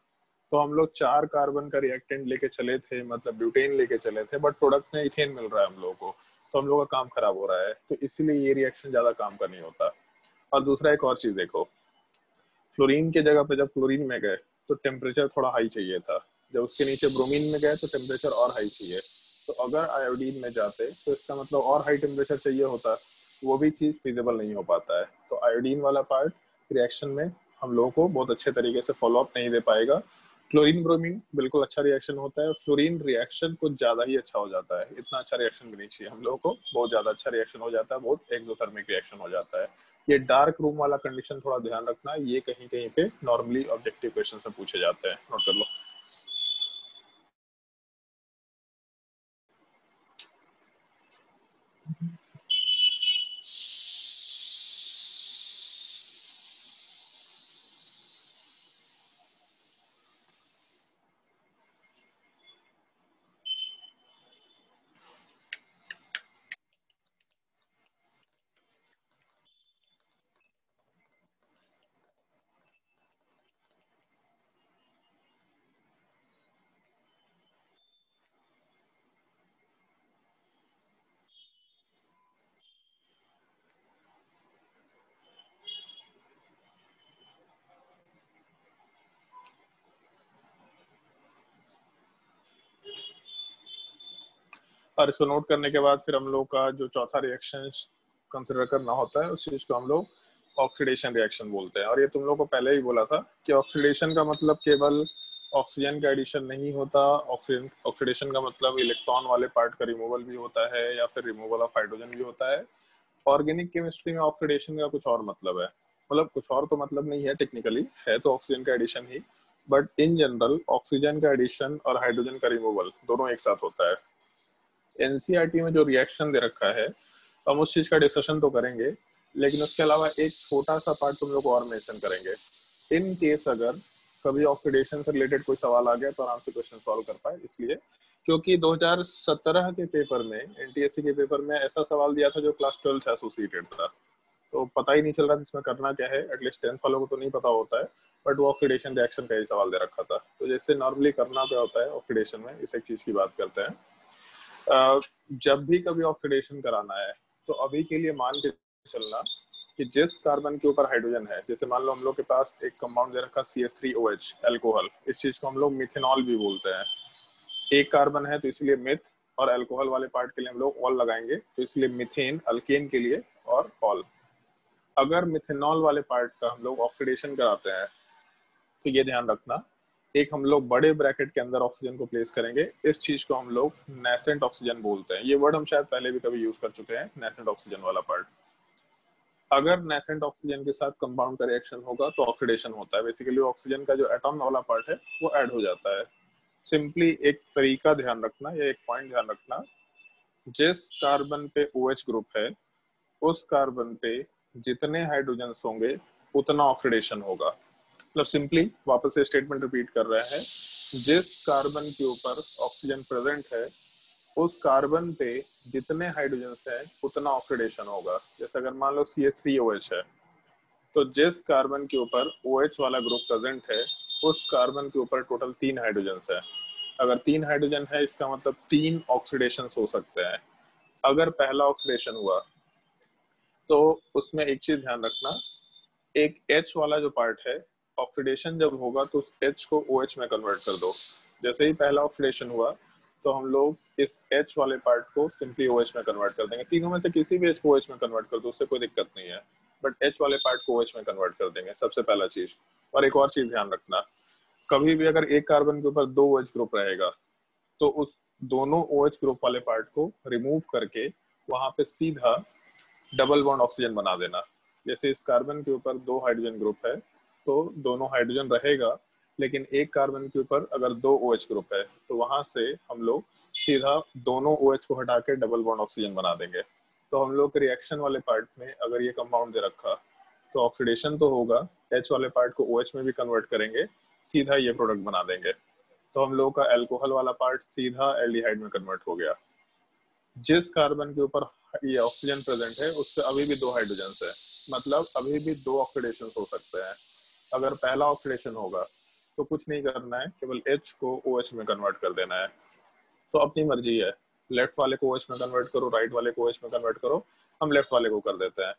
तो हम लोग 4 कार्बन का रिएक्टेंट लेके चले थे, मतलब ब्यूटेन लेके चले थे, बट प्रोडक्ट में इथेन मिल रहा है हम लोगों को, तो हम लोग का काम खराब हो रहा है। तो इसीलिए ये रिएक्शन ज्यादा काम का नहीं होता। और दूसरा एक और चीज देखो, फ्लोरीन के जगह पे जब क्लोरीन में गए तो टेम्परेचर थोड़ा हाई चाहिए था, जब उसके नीचे ब्रोमीन में गए तो टेम्परेचर और हाई चाहिए। तो अगर आयोडीन में जाते तो इसका मतलब और हाई टेम्परेचर चाहिए होता, वो भी चीज फिजिबल नहीं हो पाता है। तो आयोडीन वाला पार्ट रिएक्शन में हम लोगों को बहुत अच्छे तरीके से फॉलो अप नहीं दे पाएगा। क्लोरीन ब्रोमीन बिल्कुल अच्छा रिएक्शन होता है। फ्लोरीन रिएक्शन कुछ ज्यादा ही अच्छा हो जाता है, इतना अच्छा रिएक्शन भी नहीं चाहिए हम लोगों को, बहुत ज्यादा अच्छा रिएक्शन हो जाता है, बहुत एक्सोथर्मिक रिएक्शन हो जाता है। ये डार्क रूम वाला कंडीशन थोड़ा ध्यान रखना, ये कहीं कहीं पे नॉर्मली ऑब्जेक्टिव क्वेश्चन में पूछे जाते हैं, नोट कर लो। और इसको नोट करने के बाद फिर हम लोग का जो चौथा रिएक्शन कंसिडर करना होता है, उस चीज को हम लोग ऑक्सीडेशन रिएक्शन बोलते हैं। और ये तुम लोग को पहले ही बोला था कि ऑक्सीडेशन का मतलब केवल ऑक्सीजन का एडिशन नहीं होता, ऑक्सीजन ऑक्सीडेशन का मतलब इलेक्ट्रॉन वाले पार्ट का रिमूवल भी होता है, या फिर रिमूवल ऑफ हाइड्रोजन भी होता है। ऑर्गेनिक केमिस्ट्री में ऑक्सीडेशन का कुछ और मतलब है, मतलब कुछ और तो मतलब नहीं है, टेक्निकली है तो ऑक्सीजन का एडिशन ही, बट इन जनरल ऑक्सीजन का एडिशन और हाइड्रोजन का रिमूवल दोनों एक साथ होता है। एनसीईआरटी में जो रिएक्शन दे रखा है हम उस चीज का डिस्कशन तो करेंगे, लेकिन उसके अलावा एक छोटा सा पार्ट तुम लोग को और मेंशन करेंगे, इन केस अगर कभी ऑक्सीडेशन से रिलेटेड कोई सवाल आ गया तो आराम से क्वेश्चन सॉल्व कर पाए। इसलिए क्योंकि 2017 के पेपर में, एनटीएससी के पेपर में ऐसा सवाल दिया था जो क्लास 12 से एसोसिएटेड था, तो पता ही नहीं चल रहा था इसमें करना क्या है, एटलीस्ट 10th वालों को तो नहीं पता होता है, बट वो ऑक्सीडेशन रिएक्शन का ही सवाल दे रखा था। तो जैसे नॉर्मली करना क्या होता है ऑक्सीडेशन में, इस एक चीज की बात करते हैं। जब भी कभी ऑक्सीडेशन कराना है तो अभी के लिए मान के चलना कि जिस कार्बन के ऊपर हाइड्रोजन है, जैसे मान लो हम लोग के पास एक कंपाउंड दे रखा CH3OH अल्कोहल, इस चीज को हम लोग मिथेनॉल भी बोलते हैं। एक कार्बन है तो इसलिए मिथ, और अल्कोहल वाले पार्ट के लिए हम लोग ऑल लगाएंगे, तो इसलिए मिथेन, अल्केन के लिए और ऑल। अगर मिथेनॉल वाले पार्ट का हम लोग ऑक्सीडेशन कराते हैं तो ये ध्यान रखना, एक हम लोग बड़े ब्रैकेट के अंदर ऑक्सीजन को प्लेस करेंगे, इस चीज को हम लोग नेसेंट ऑक्सीजन बोलते हैं। ये वर्ड हम शायद पहले भी कभी यूज कर चुके हैं, नेसेंट ऑक्सीजन वाला पार्ट। अगर नेसेंट ऑक्सीजन के साथ कंपाउंड का रिएक्शन होगा तो ऑक्सीडेशन होता है, बेसिकली ऑक्सीजन का जो एटॉम वाला पार्ट है वो ऐड हो जाता है। सिंपली एक तरीका ध्यान रखना या एक पॉइंट ध्यान रखना, जिस कार्बन पे OH ग्रुप है उस कार्बन पे जितने हाइड्रोजन होंगे उतना ऑक्सीडेशन होगा। मतलब सिंपली वापस से स्टेटमेंट रिपीट कर रहे हैं, जिस कार्बन के ऊपर ऑक्सीजन प्रेजेंट है उस कार्बन पे जितने हाइड्रोजन है उतना ऑक्सीडेशन होगा। जैसे अगर मान लो CH3OH है, तो जिस कार्बन के ऊपर OH वाला ग्रुप प्रेजेंट है उस कार्बन के ऊपर टोटल 3 हाइड्रोजन है। अगर 3 हाइड्रोजन है इसका मतलब 3 ऑक्सीडेशन हो सकते हैं। अगर पहला ऑक्सीडेशन हुआ तो उसमें एक चीज ध्यान रखना, एक H वाला जो पार्ट है, ऑक्सीडेशन जब होगा तो उस H को OH में कन्वर्ट कर दो। जैसे ही पहला ऑक्सीडेशन हुआ तो हम लोग इस H वाले पार्ट को सिंपली OH में कन्वर्ट कर देंगे। तीनों में से किसी भी H को OH में कन्वर्ट कर दो, उससे कोई दिक्कत नहीं है, बट H वाले पार्ट को OH में कन्वर्ट कर देंगे, सबसे पहला चीज। और एक और चीज ध्यान रखना, कभी भी अगर एक कार्बन के ऊपर 2 OH ग्रुप रहेगा तो उस दोनों OH ग्रुप वाले पार्ट को रिमूव करके वहां पे सीधा डबल बॉन्ड ऑक्सीजन बना देना। जैसे इस कार्बन के ऊपर 2 हाइड्रोजन ग्रुप है तो दोनों हाइड्रोजन रहेगा, लेकिन एक कार्बन के ऊपर अगर 2 OH ग्रुप है तो वहां से हम लोग सीधा दोनों OH को हटा के डबल बॉन्ड ऑक्सीजन बना देंगे। तो हम लोग रिएक्शन वाले पार्ट में अगर ये कंपाउंड दे रखा तो ऑक्सीडेशन तो होगा, H वाले पार्ट को OH में भी कन्वर्ट करेंगे, सीधा ये प्रोडक्ट बना देंगे। तो हम लोग का अल्कोहल वाला पार्ट सीधा एल्डिहाइड में कन्वर्ट हो गया। जिस कार्बन के ऊपर ये ऑक्सीजन प्रेजेंट है उस पर अभी भी 2 हाइड्रोजन है, मतलब अभी भी 2 ऑक्सीडेशन हो सकते हैं। अगर पहला ऑक्सीडेशन होगा तो कुछ नहीं करना है, केवल H को OH में कन्वर्ट कर देना है। तो अपनी मर्जी है, लेफ्ट वाले को OH में कन्वर्ट करो, राइट वाले को OH में कन्वर्ट करो। हम लेफ्ट वाले को कर देते हैं,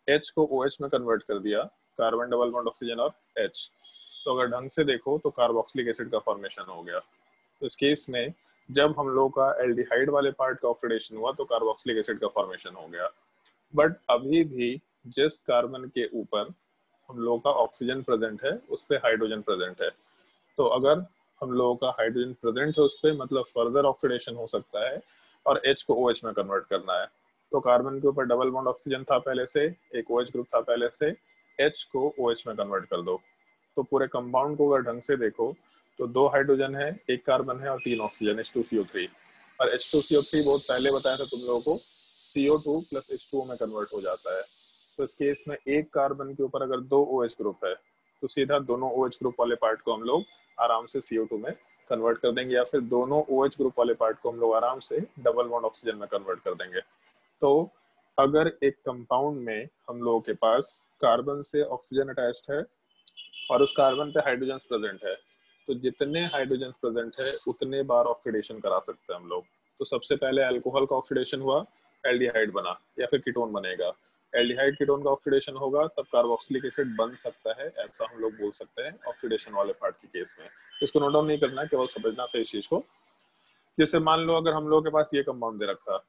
H को OH में कन्वर्ट कर दिया, कार्बन डबल बॉन्ड ऑक्सीजन और H। तो अगर ढंग से देखो तो कार्बोक्सिलिक एसिड का फॉर्मेशन हो गया। तो इस केस में जब हम लोग का एल्डिहाइड वाले पार्ट का ऑक्सीडेशन हुआ तो कार्बोक्सिलिक एसिड का फॉर्मेशन हो गया। बट अभी भी जिस कार्बन के ऊपर हम लोग का ऑक्सीजन प्रेजेंट है उस पे हाइड्रोजन प्रेजेंट है। तो अगर हम लोगों का हाइड्रोजन प्रेजेंट है उस पर, मतलब फर्दर ऑक्सीडेशन हो सकता है और H को OH में कन्वर्ट करना है। तो कार्बन के ऊपर डबल बॉन्ड ऑक्सीजन था पहले से, एक OH ग्रुप था पहले से, H को OH में कन्वर्ट कर दो। तो पूरे कंपाउंड को अगर ढंग से देखो तो 2 हाइड्रोजन है, 1 कार्बन है और 3 ऑक्सीजन, H2CO3। और H2CO3 बहुत पहले बताया था तुम लोगों को, CO2 प्लस H2O में कन्वर्ट हो जाता है। तो इस केस में एक कार्बन के ऊपर अगर 2 OH ग्रुप है तो सीधा दोनों OH ग्रुप वाले पार्ट को हम लोग आराम से CO2 में कन्वर्ट कर देंगे, या फिर दोनों OH ग्रुप वाले पार्ट को हम लोग आराम से डबल बॉन्ड ऑक्सीजन में कन्वर्ट कर देंगे। तो अगर एक कंपाउंड में हम लोगों के पास कार्बन से ऑक्सीजन अटैच्ड है और उस कार्बन पे हाइड्रोजन प्रेजेंट है, तो जितने हाइड्रोजन प्रेजेंट है उतने बार ऑक्सीडेशन करा सकते हैं हम लोग। तो सबसे पहले अल्कोहल का ऑक्सीडेशन हुआ, एल्डिहाइड बना या फिर कीटोन बनेगा। एल्डिहाइड कीटोन का ऑक्सीडेशन होगा तब कार्बोक्सिलिक एसिड बन सकता है, ऐसा हम लोग बोल सकते हैं ऑक्सीडेशन वाले पार्ट के केस में। इसको नोट डाउन नहीं करना है, केवल समझना था इस चीज को। जैसे मान लो अगर हम लोग के पास ये कंपाउंड दे रखा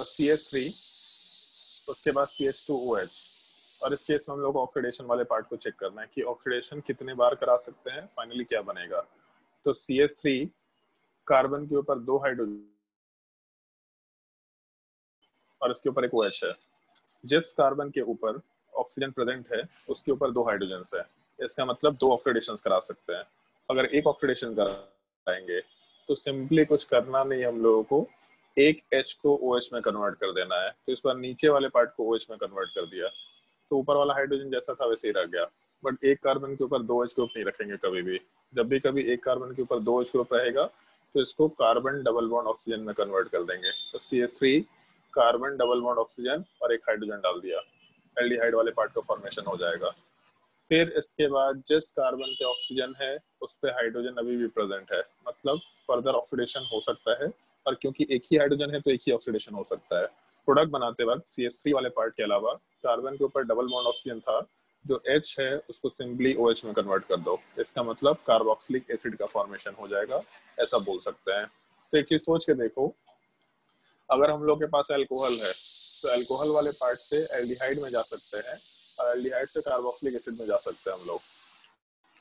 CH3, उसके बाद CH2OH, और इस केस में हम लोग ऑक्सीडेशन वाले पार्ट को चेक करना है कि ऑक्सीडेशन कितने बार करा सकते हैं, फाइनली क्या बनेगा। तो CH3 कार्बन के ऊपर 2 हाइड्रोजन और इसके ऊपर एक OH है। जिस कार्बन के ऊपर ऑक्सीजन प्रेजेंट है उसके ऊपर 2 हाइड्रोजन है, इसका मतलब 2 ऑक्सीडेशन करा सकते हैं। अगर एक ऑक्सीडेशन कराएंगे तो सिंपली कुछ करना नहीं, हम लोगों को एक H को OH में कन्वर्ट कर देना है। तो इस बार नीचे वाले पार्ट को OH में कन्वर्ट कर दिया, तो ऊपर वाला हाइड्रोजन जैसा था वैसे ही रह गया। बट एक कार्बन के ऊपर 2 H ग्रुप नहीं रखेंगे कभी भी। जब भी कभी एक कार्बन के ऊपर 2 H ग्रुप रहेगा तो इसको कार्बन डबल बॉन्ड ऑक्सीजन में कन्वर्ट कर देंगे। तो CH3 carbon double bond oxygen और एक हाइड्रोजन डाल दिया, एल्डिहाइड वाले पार्ट का फॉर्मेशन हो जाएगा। फिर इसके बाद जिस कार्बन पे ऑक्सीजन है उस पे हाइड्रोजन अभी भी प्रेजेंट है, मतलब फर्दर ऑक्सीडेशन हो सकता है, और क्योंकि एक ही हाइड्रोजन है तो एक ही ऑक्सीडेशन हो सकता है। प्रोडक्ट बनाते वक्त CH3 वाले पार्ट के अलावा कार्बन के ऊपर डबल बॉन्ड ऑक्सीजन था, जो H है उसको सिंपली OH में कन्वर्ट कर दो, इसका मतलब कार्बोक्सिलिक एसिड का फॉर्मेशन हो जाएगा, ऐसा बोल सकते हैं। तो एक चीज सोच के देखो, अगर हम लोग के पास अल्कोहल है तो अल्कोहल वाले पार्ट से एल्डिहाइड में जा सकते हैं और एल्डिहाइड से कार्बोक्सिलिक एसिड में जा सकते हैं हम लोग।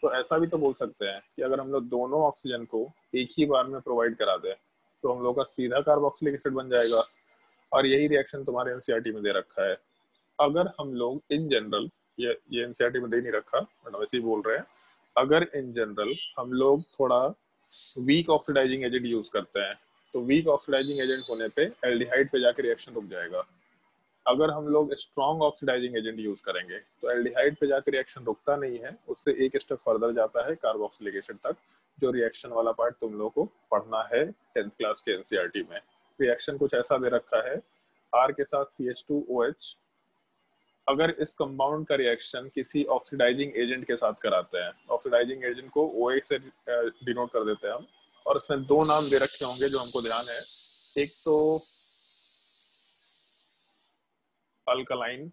तो ऐसा भी तो बोल सकते हैं कि अगर हम लोग दोनों ऑक्सीजन को एक ही बार में प्रोवाइड करा दें तो हम लोग का सीधा कार्बोक्सिलिक एसिड बन जाएगा। और यही रिएक्शन तुम्हारे एनसीईआरटी में दे रखा है। अगर हम लोग इन जनरल, ये एनसीईआरटी में दे नहीं रखा बट वैसे ही बोल रहे हैं, अगर इन जनरल हम लोग थोड़ा वीक ऑक्सीडाइजिंग एजेंट यूज करते हैं तो वीक ऑक्सीडाइजिंग एजेंट होने पे एल्डिहाइड पे जाकर रिएक्शन रुक जाएगा। अगर हम लोग स्ट्रॉन्ग ऑक्सीडाइजिंग एजेंट यूज करेंगे तो एल्डिहाइड पे जाकर रिएक्शन रुकता नहीं है, उससे एक स्टेप फर्दर जाता है कार्बोक्सिलिक एसिड तक, जो रिएक्शन वाला पार्ट तुम लोग को पढ़ना है 10th क्लास के एनसीईआरटी में। रिएक्शन कुछ ऐसा दे रखा है, R के साथ CH2OH। अगर इस कंपाउंड का रिएक्शन किसी ऑक्सीडाइजिंग एजेंट के साथ कराते हैं, ऑक्सीडाइजिंग एजेंट को OH से डिनोट कर देते हैं हम, और उसमें 2 नाम दे रखे होंगे जो हमको ध्यान है। एक तो अल्कलाइन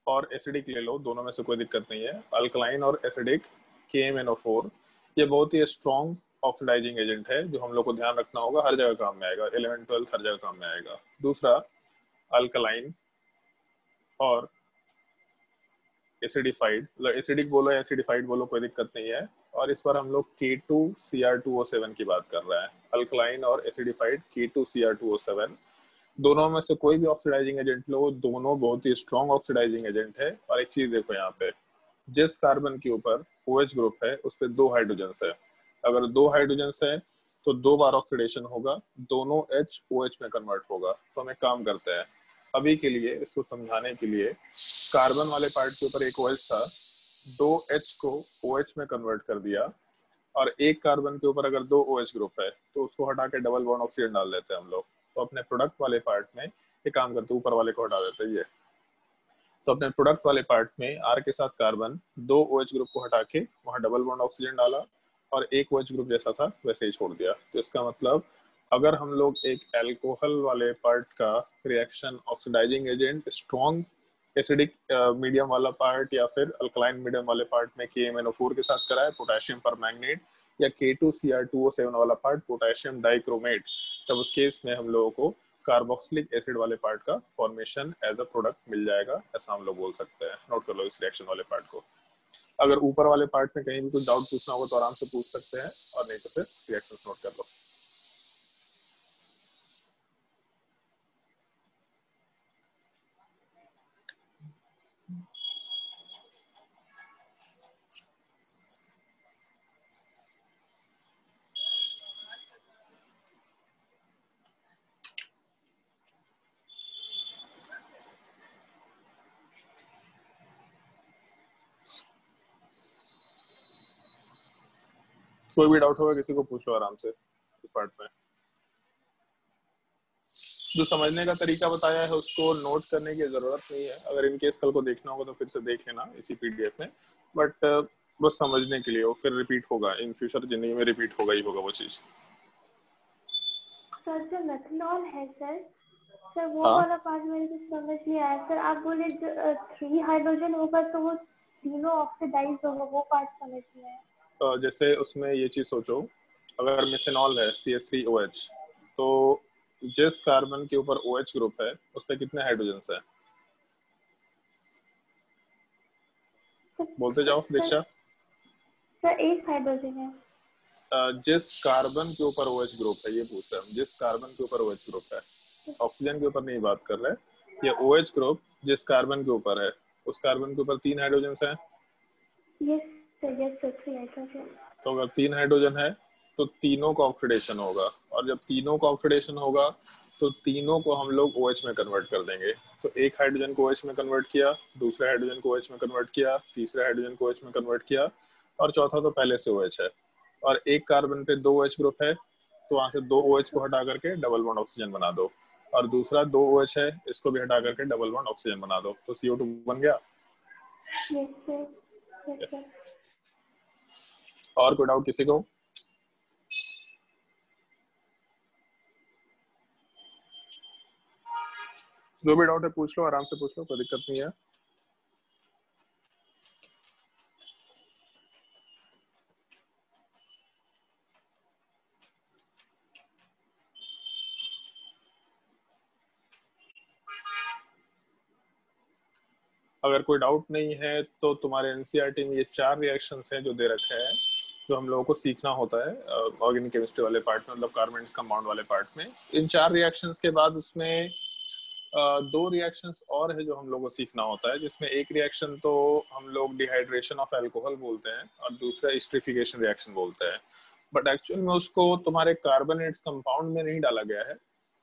और एसिडिक ले लो, दोनों में से कोई दिक्कत नहीं है। अल्कलाइन और एसिडिक KMnO4, ये बहुत ही स्ट्रॉन्ग ऑक्सीडाइजिंग एजेंट है जो हम लोग को ध्यान रखना होगा, हर जगह काम में आएगा, 11th 12th हर जगह काम में आएगा। दूसरा अल्कलाइन और एसिडिफाइड, मतलब एसिडिक बोलो या एसिडिफाइड बोलो कोई दिक्कत नहीं है। और इस बार हम लोग K2Cr2O7 की बात कर रहे हैं, अल्कलाइन और एसिडिफाइड K2Cr2O7। दोनों में से कोई भी ऑक्सीडाइजिंग एजेंट लो, दोनों बहुत ही स्ट्रॉन्ग ऑक्सीडाइजिंग एजेंट है। और एक चीज देखो यहाँ पे, जिस कार्बन के ऊपर OH ग्रुप है उस पर 2 हाइड्रोजन है, अगर 2 हाइड्रोजन है तो 2 बार ऑक्सीडेशन होगा, दोनों H OH में कन्वर्ट होगा। तो हम एक काम करते हैं, अभी के लिए इसको समझाने के लिए, कार्बन वाले पार्ट के ऊपर एक OH था, 2 H को OH में कन्वर्ट कर दिया, और एक कार्बन के ऊपर अगर 2 OH ग्रुप है तो उसको हटा के डबल बॉन्ड ऑक्सीजन डाल देते हैं हम लोग। तो अपने प्रोडक्ट वाले पार्ट में एक काम करते, ऊपर वाले को हटा देते हैं ये। तो अपने प्रोडक्ट वाले पार्ट में R के साथ कार्बन 2 OH ग्रुप को हटा के वहां डबल बॉन्ड ऑक्सीजन डाला और एक OH ग्रुप जैसा था वैसे ही छोड़ दिया। तो इसका मतलब अगर हम लोग एक एल्कोहल वाले पार्ट का reaction oxidising agent strong acidic medium वाला पार्ट या फिर अल्कलाइन मीडियम वाले पार्ट में KMnO4 के साथ कराए, पोटेशियम परमैंगनेट, या K2Cr2O7 वाला पार्ट पोटेशियम डाइक्रोमेट, तब उस केस में हम लोगों को कार्बोक्सिलिक एसिड वाले पार्ट का फॉर्मेशन एज अ प्रोडक्ट मिल जाएगा, ऐसा हम लोग बोल सकते हैं। नोट कर लो इस रिएक्शन वाले पार्ट को। अगर ऊपर वाले पार्ट में कहीं भी कुछ डाउट पूछना होगा तो आराम से पूछ सकते हैं, और नहीं तो फिर रिएक्शंस नोट कर लो। कोई भी डाउट होगा किसी को पूछ लो आराम से इस पार्ट में। जो समझने का तरीका बताया है उसको नोट करने की जरूरत नहीं है, अगर इनकेस कल को देखना होगा तो फिर से देख लेना इसी पीडीएफ में, बट बस समझने के लिए, वो फिर रिपीट होगा इन फ्यूचर, जिंदगी में रिपीट होगा ही होगा वो चीज। सर जो मेथनॉल है सर वो हाँ वाला पार्ट मेरे को समझ नहीं आया सर। आप बोले 3 हाइड्रोजन होगा तो वो तीनों ऑक्सीडाइज होगा, वो पार्ट समझ नहीं आया। जैसे उसमें ये चीज सोचो, अगर मिथेनॉल है CH3OH, तो जिस कार्बन के ऊपर OH ग्रुप है उस पर कितने हाइड्रोजन है? बोलते जाओ दीक्षा। सर 1 हाइड्रोजन है। जिस कार्बन के ऊपर OH ग्रुप है, ये पूछ रहे हैं हम, जिस कार्बन के ऊपर OH ग्रुप है, ऑक्सीजन के ऊपर नहीं बात कर रहे, ये OH ग्रुप जिस कार्बन के ऊपर है उस कार्बन के ऊपर 3 हाइड्रोजन हैं। Yes sir 3 hydrogen. तो अगर 3 हाइड्रोजन है तो तीनों का ऑक्सीडेशन होगा, और जब तीनों का ऑक्सीडेशन होगा तो तीनों को हम लोग OH में कन्वर्ट कर देंगे। तो एक हाइड्रोजन को OH में कन्वर्ट किया, दूसरे हाइड्रोजन को OH में कन्वर्ट किया, तीसरे हाइड्रोजन को OH में कन्वर्ट किया, और चौथा तो पहले से OH है। और एक कार्बन पे 2 OH ग्रुप है, तो वहां से 2 OH को हटा करके डबल बॉन्ड ऑक्सीजन बना दो, और दूसरा 2 OH है, इसको भी हटा करके डबल बॉन्ड ऑक्सीजन बना दो, तो CO2 बन गया। Yes sir. और कोई डाउट किसी को? जो भी डाउट है पूछ लो, आराम से पूछ लो, कोई दिक्कत नहीं है। अगर कोई डाउट नहीं है तो तुम्हारे एनसीईआरटी में ये 4 रिएक्शंस हैं जो दे रखे हैं, जो हम लोगों को सीखना होता है ऑर्गेनिक केमिस्ट्री वाले पार्ट में, मतलब कार्बन कंपाउंड वाले पार्ट में। इन 4 रिएक्शंस के बाद उसमें 2 रिएक्शंस और है जो हम लोगों को सीखना होता है, जिसमें एक रिएक्शन तो हम लोग डिहाइड्रेशन ऑफ अल्कोहल बोलते हैं और दूसरा एस्टरिफिकेशन रिएक्शन बोलते हैं। बट एक्चुअल में उसको तुम्हारे कार्बोनेट्स कंपाउंड में नहीं डाला गया है।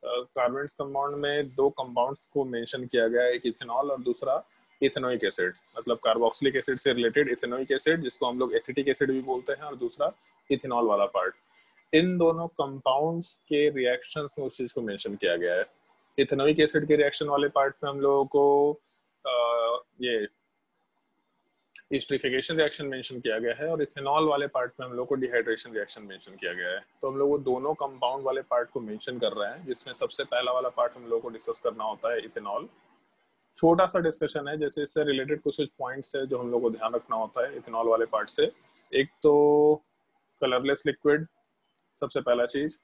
कार्बोनेट्स कंपाउंड में 2 कंपाउंड्स को मेंशन किया गया है, एक इथेनॉल और दूसरा इथेनोइक एसिड, मतलब कार्बोक्सिलिक एसिड से रिलेटेड इथेनोइक एसिड, जिसको हम लोग एसिटिक एसिड भी बोलते हैं, और दूसरा इथेनॉल वाला पार्ट। इन दोनों कंपाउंड्स के रिएक्शंस में उस चीज को मेंशन किया गया है। इथेनोइक एसिड के रिएक्शन वाले पार्ट में हम लोगों को ये एस्टरिफिकेशन रिएक्शन मेंशन किया गया है, और इथेनॉल वाले पार्ट में हम लोग को डिहाइड्रेशन रिएक्शन मेंशन किया गया है। तो हम लोग वो दोनों कंपाउंड वाले पार्ट को मेंशन कर रहे हैं, जिसमें सबसे पहला वाला पार्ट हम लोग को डिस्कस करना होता है इथेनॉल। छोटा सा डिस्कशन है, जैसे इससे रिलेटेड कुछ पॉइंट्स है जो हम लोग को ध्यान रखना होता है इथेनॉल वाले पार्ट से। एक तो कलरलेस लिक्विड, सबसे पहला चीज।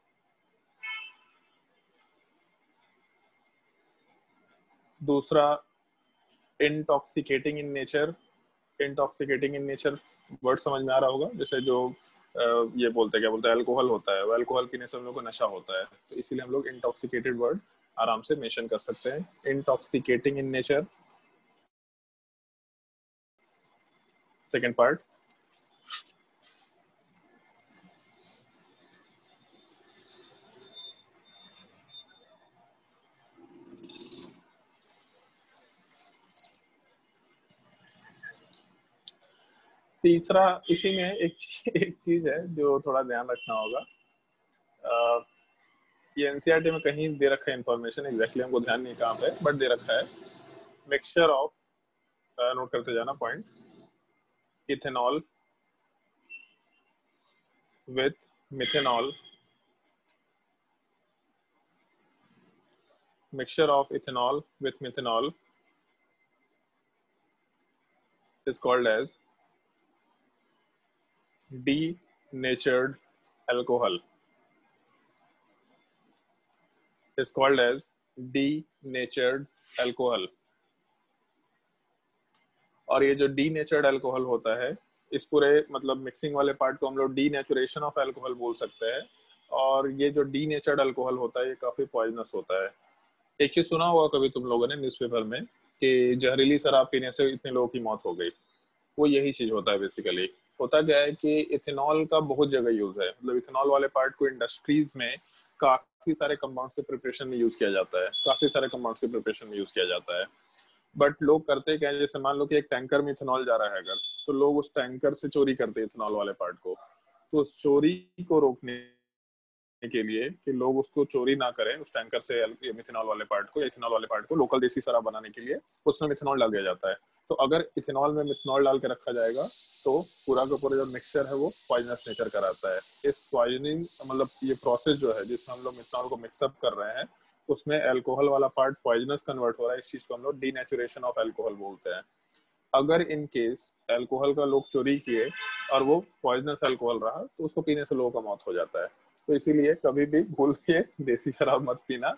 दूसरा intoxicating in nature. Intoxicating in nature word समझ में आ रहा होगा, जैसे जो ये बोलते हैं, क्या बोलते हैं, अल्कोहल होता है, वो अल्कोहल पीने से हम लोग को नशा होता है, तो इसीलिए हम लोग इंटॉक्सिकेटेड वर्ड आराम से मेंशन कर सकते हैं। Intoxicating in nature, second part. तीसरा, इसी में एक चीज है जो थोड़ा ध्यान रखना होगा। ये एनसीईआरटी में कहीं दे रखा है इन्फॉर्मेशन, एग्जैक्टली हमको ध्यान नहीं कहाँ पे, बट दे रखा है मिक्सचर ऑफ, नोट करते जाना point, ethanol with methanol, mixture of ethanol with methanol is called as denatured alcohol. is called as denatured alcohol। और ये जो डीनेचर्ड अल्कोहल होता है, इस पूरे मतलब मिक्सिंग वाले पार्ट को हम लोग डीनेचुरेशन ऑफ अल्कोहल बोल सकते हैं। और ये जो डीनेचर्ड अल्कोहल होता है ये काफी पॉइजनस होता है। एक चीज सुना होगा कभी तुम लोगों ने न्यूज़पेपर में कि जहरीली शराब पीने से इतने लोगों की मौत हो गई, वो यही चीज होता है बेसिकली। होता क्या है कि इथेनॉल का बहुत जगह यूज है, मतलब इथेनॉल वाले पार्ट को इंडस्ट्रीज में काफी सारे कंपाउंड्स के प्रिपरेशन में यूज किया जाता है, काफी सारे कंपाउंड्स के प्रिपरेशन में यूज किया जाता है। बट लोग करते क्या है, जैसे मान लो कि एक टैंकर में इथेनॉल जा रहा है अगर, तो लोग उस टैंकर से चोरी करते हैं इथेनॉल वाले पार्ट को। तो उस चोरी को रोकने के लिए कि लोग उसको चोरी ना करें, उस टैंकर से मिथेनॉल वाले पार्ट को या इथेनॉल वाले पार्ट को लोकल देसी शराब बनाने के लिए उसमें मिथेनॉल डाल दिया जाता है। तो अगर इथेनॉल में मिथेनॉल डाल के रखा जाएगा तो पूरा का पूरा जो मिक्सचर है वो पॉइजनस नेचर का रहता है। इस पॉइजनिंग मतलब ये प्रोसेस जो है जिसमें हम लोग मिथेनॉल को मिक्सअप कर रहे हैं, उसमें अल्कोहल वाला पार्ट पॉइजनस कन्वर्ट हो रहा है। इस चीज को हम लोग डीनेचुरेशन ऑफ अल्कोहल बोलते हैं। अगर इन केस अल्कोहल का लोग चोरी किए और वो पॉइजनस अल्कोहल रहा तो उसको पीने से लोगों का मौत हो जाता है। तो इसीलिए कभी भी भूल के देसी शराब मत पीना,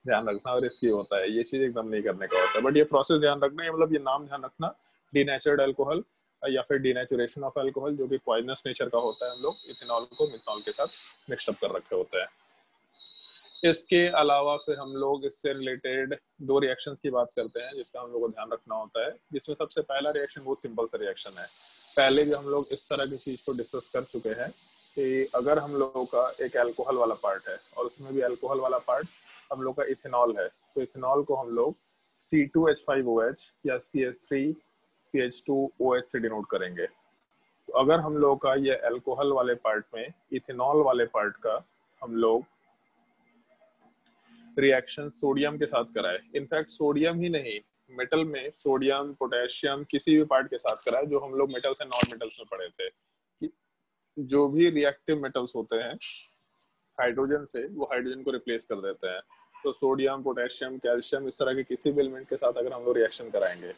ध्यान रखना। और रिस्की होता है, ये चीज एकदम नहीं करने का होता है। बट ये प्रोसेस ध्यान रखना, ये मतलब ये नाम ध्यान रखना, डीनेचर्ड अल्कोहल या फिर डीनेचुरेशन ऑफ अल्कोहल, जो कि पॉइजनस नेचर का होता है। हम लोग इथेनॉल को मिथनॉल के साथ मिक्सअप कर रखे होते हैं। इसके अलावा फिर हम लोग इससे रिलेटेड दो रिएक्शंस की बात करते हैं जिसका हम लोग को ध्यान रखना होता है, जिसमें सबसे पहला रिएक्शन बहुत सिंपल सा रिएक्शन है। पहले भी हम लोग इस तरह की चीज को डिस्कस कर चुके हैं कि अगर हम लोगों का एक अल्कोहल वाला पार्ट है और उसमें भी अल्कोहल वाला पार्ट हम लोग का इथेनॉल है, तो इथेनॉल को हम लोग C2H5OH या CH3CH2OH से डिनोट करेंगे। तो अगर हम लोग का ये अल्कोहल वाले पार्ट में इथेनॉल वाले पार्ट का हम लोग रिएक्शन सोडियम के साथ कराए, इनफैक्ट सोडियम ही नहीं, मेटल में सोडियम पोटेशियम किसी भी पार्ट के साथ कराए, जो हम लोग मेटल्स एंड नॉन मेटल्स में पढ़े थे कि जो भी रिएक्टिव मेटल्स होते हैं हाइड्रोजन से, वो हाइड्रोजन को रिप्लेस कर देते हैं। तो सोडियम पोटेशियम कैल्शियम इस तरह के किसी भी एलिमेंट के साथ अगर हम लोग रिएक्शन कराएंगे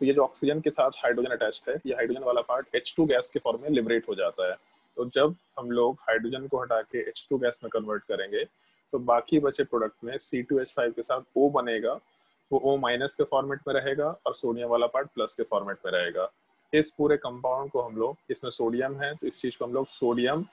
तो ये जो ऑक्सीजन के साथ हाइड्रोजन अटैच्ड है, ये हाइड्रोजन वाला पार्ट H2 गैस के फॉर्म में लिबरेट हो जाता है। तो जब हम लोग हाइड्रोजन को हटा के H2 गैस में कन्वर्ट करेंगे तो बाकी बचे प्रोडक्ट में C2H5 के साथ O बनेगा, वो O माइनस के फॉर्मेट में रहेगा और सोडियम वाला पार्ट प्लस के फॉर्मेट में रहेगा। इस पूरे कंपाउंड को हम लोग, इसमें सोडियम है तो इस चीज को हम लोग सोडियम,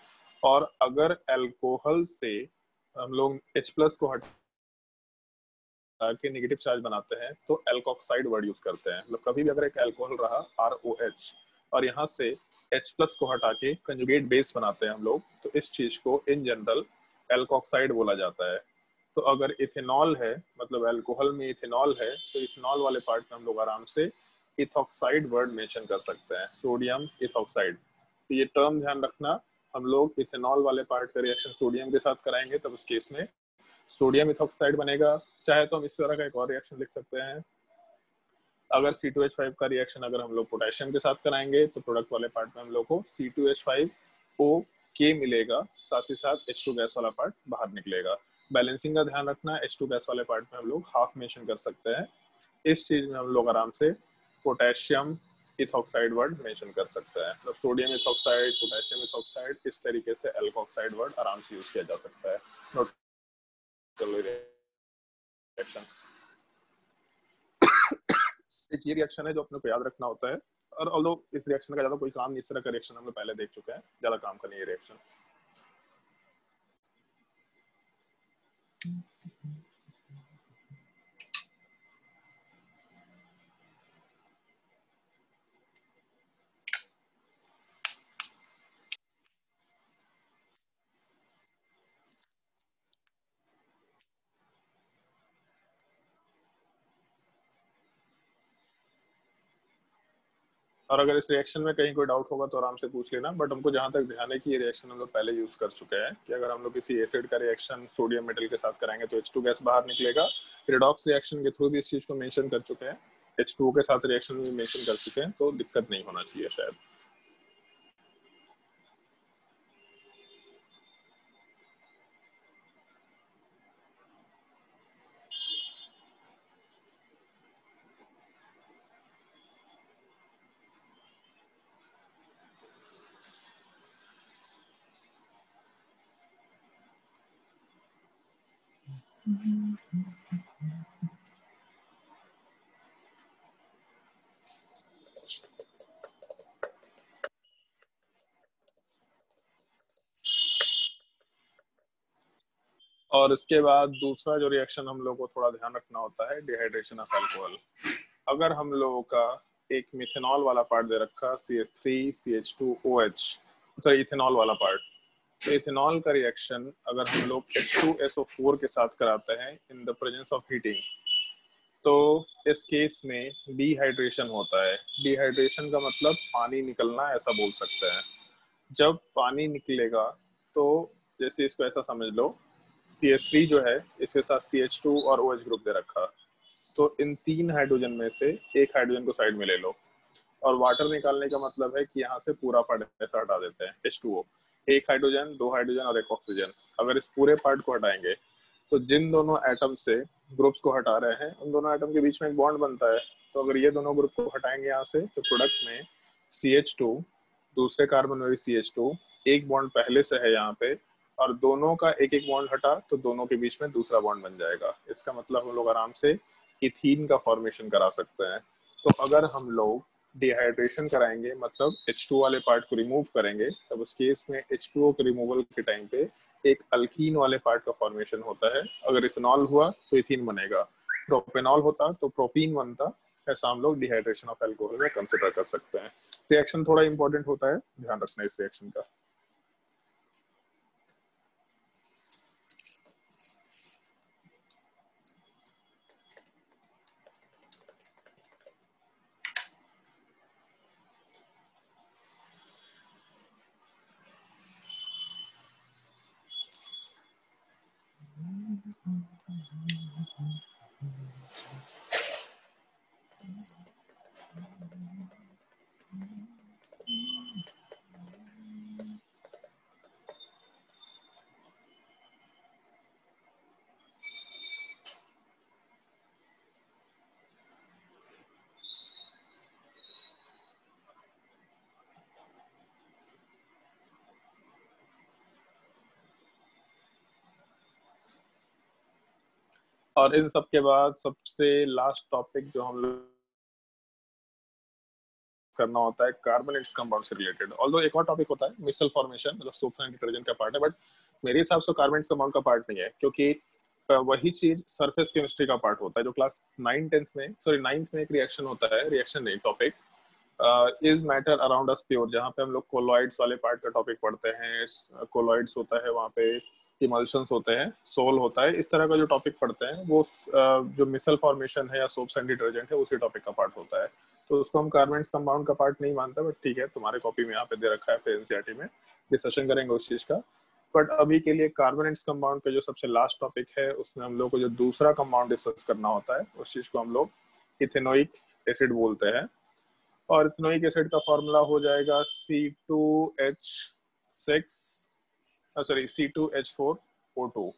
और अगर अल्कोहल से हम लोग H प्लस को हटा के नेगेटिव चार्ज बनाते हैं तो एल्कोक्साइड वर्ड यूज करते हैं। मतलब कभी भी अगर एक अल्कोहल रहा ROH और यहाँ से H प्लस को हटा के कंजुगेट बेस बनाते हैं हम लोग, तो इस चीज को इन जनरल एल्कोक्साइड बोला जाता है। तो अगर इथेनॉल है, मतलब अल्कोहल में इथेनॉल है, तो इथेनॉल वाले पार्ट में हम लोग आराम से इथॉक्साइड वर्ड मेंशन कर सकते हैं, सोडियम इथॉक्साइड। तो ये टर्म ध्यान रखना, हम लोग इथेनॉल वाले पार्ट का रिएक्शन सोडियम के साथ कराएंगे तब उस केस में सोडियम इथॉक्साइड बनेगा। चाहे तो हम इस तरह का एक और रिएक्शन लिख सकते हैं, अगर C2H5 का रिएक्शन अगर हम लोग पोटेशियम के साथ कराएंगे तो प्रोडक्ट वाले पार्ट में हम लोग को C2H5O मिलेगा, साथ ही साथ H2 गैस वाला पार्ट बाहर निकलेगा। बैलेंसिंग का ध्यान रखना, H2 गैस वाले पार्ट में हम लोग हाफ मेंशन कर सकते हैं। इस चीज में हम लोग आराम से पोटेशियम इथॉक्साइड वर्ड मेंशन कर सकते हैं। तो सोडियम इथॉक्साइड, पोटेशियम इथॉक्साइड, इस तरीके से एल्कोक्साइड वर्ड आराम से यूज किया जा सकता है। नोट कर लो रिएक्शन। एक ये रिएक्शन है जो अपने को याद रखना होता है, और ऑल्दो इस रिएक्शन का ज्यादा कोई काम नहीं, इस तरह का रिएक्शन हम लोग पहले देख चुके हैं, ज्यादा काम का नहीं है रिएक्शन। और अगर इस रिएक्शन में कहीं कोई डाउट होगा तो आराम से पूछ लेना, बट हमको जहां तक ध्यान है कि ये रिएक्शन हम लोग पहले यूज कर चुके हैं कि अगर हम लोग किसी एसिड का रिएक्शन सोडियम मेटल के साथ कराएंगे तो H2 गैस बाहर निकलेगा। रिडॉक्स रिएक्शन के थ्रू भी इस चीज को मेंशन कर चुके हैं, H2O के साथ रिएक्शन में मेंशन कर चुके हैं, तो दिक्कत नहीं होना चाहिए शायद। और इसके बाद दूसरा जो रिएक्शन हम लोग को थोड़ा ध्यान रखना होता है, डिहाइड्रेशन ऑफ अल्कोहल। अगर हम लोगों का एक मिथेनॉल वाला पार्ट दे रखा CH3 CH2OH, सॉरी इथेनॉल वाला पार्ट, तो इथेनॉल का रिएक्शन अगर हम लोग H2SO4 के साथ कराते हैं in the presence of heating, तो इस केस में डिहाइड्रेशन होता है। डिहाइड्रेशन का मतलब पानी निकलना, ऐसा बोल सकते हैं। जब पानी निकलेगा तो जैसे इसको ऐसा समझ लो, CH3 जो है इसके साथ CH2 और OH ग्रुप दे रखा, तो इन 3 हाइड्रोजन में से एक हाइड्रोजन को साइड में ले लो, और वाटर निकालने का मतलब है कि यहाँ से पूरा पार्ट ऐसा हटा देते हैं H2O, एक हाइड्रोजन, 2 हाइड्रोजन और एक ऑक्सीजन। अगर इस पूरे पार्ट को हटाएंगे तो जिन दोनों एटम से ग्रुप्स को हटा रहे हैं उन दोनों एटम के बीच में एक बॉन्ड बनता है। तो अगर ये दोनों ग्रुप को हटाएंगे यहाँ से, तो प्रोडक्ट में CH2, दूसरे कार्बन में भी CH2, एक बॉन्ड पहले से है यहाँ पे, और दोनों का एक एक बॉन्ड हटा तो दोनों के बीच में दूसरा बॉन्ड बन जाएगा। इसका मतलब हम लोग आराम से इथीन का फॉर्मेशन करा सकते हैं। तो अगर हम लोग डिहाइड्रेशन कराएंगे, मतलब H2 वाले पार्ट को रिमूव करेंगे, तब उस केस में H2O के रिमूवल के टाइम पे एक अल्कीन वाले पार्ट का फॉर्मेशन होता है। अगर इथेनॉल हुआ तो इथीन बनेगा, प्रोपेनॉल होता तो प्रोपीन बनता। ऐसा हम लोग डिहाइड्रेशन ऑफ अल्कोहल में कंसिडर कर सकते हैं। रिएक्शन थोड़ा इंपॉर्टेंट होता है, ध्यान रखना इस रिएक्शन का। और इन सब के बाद सबसे लास्ट टॉपिक जो हम लोग करना होता है कार्बोनेट्स कंपाउंड से रिलेटेड। ऑल्दो एक और टॉपिक होता है मिसल फॉर्मेशन, मतलब सोप्स एंड डिटर्जेंट का पार्ट है, बट मेरे हिसाब से कार्बोनेट्स कंपाउंड का पार्ट नहीं है, क्योंकि वही चीज सरफेस केमिस्ट्री का पार्ट होता है जो क्लास 9th में, सॉरी 9th में एक रिएक्शन होता है, रिएक्शन नहीं topic, is matter around us pure, जहाँ पे हम लोग कोलॉइड्स वाले पार्ट का टॉपिक पढ़ते हैं। कोलॉइड्स होता है वहाँ पे, इमल्शंस होते हैं, सोल होता है, इस तरह का जो टॉपिक पढ़ते हैं वो जो मिसल फॉर्मेशन है या सोप्स एंड डिटर्जेंट है उसी टॉपिक का पार्ट होता है। तो उसको हम कार्बोनेट्स कंपाउंड का पार्ट नहीं मानते, बट ठीक है, तुम्हारे कॉपी में यहाँ पे दे रखा है, फिर एनसीईआरटी में डिस्कशन करेंगे उस चीज का। बट अभी के लिए कार्बोनेट्स कंपाउंड का जो सबसे लास्ट टॉपिक है उसमें हम लोग को जो दूसरा कंपाउंड डिस्कस करना होता है उस चीज को हम लोग इथेनोइक एसिड बोलते हैं। और इथेनोइक एसिड का फॉर्मूला हो जाएगा C2H4O2,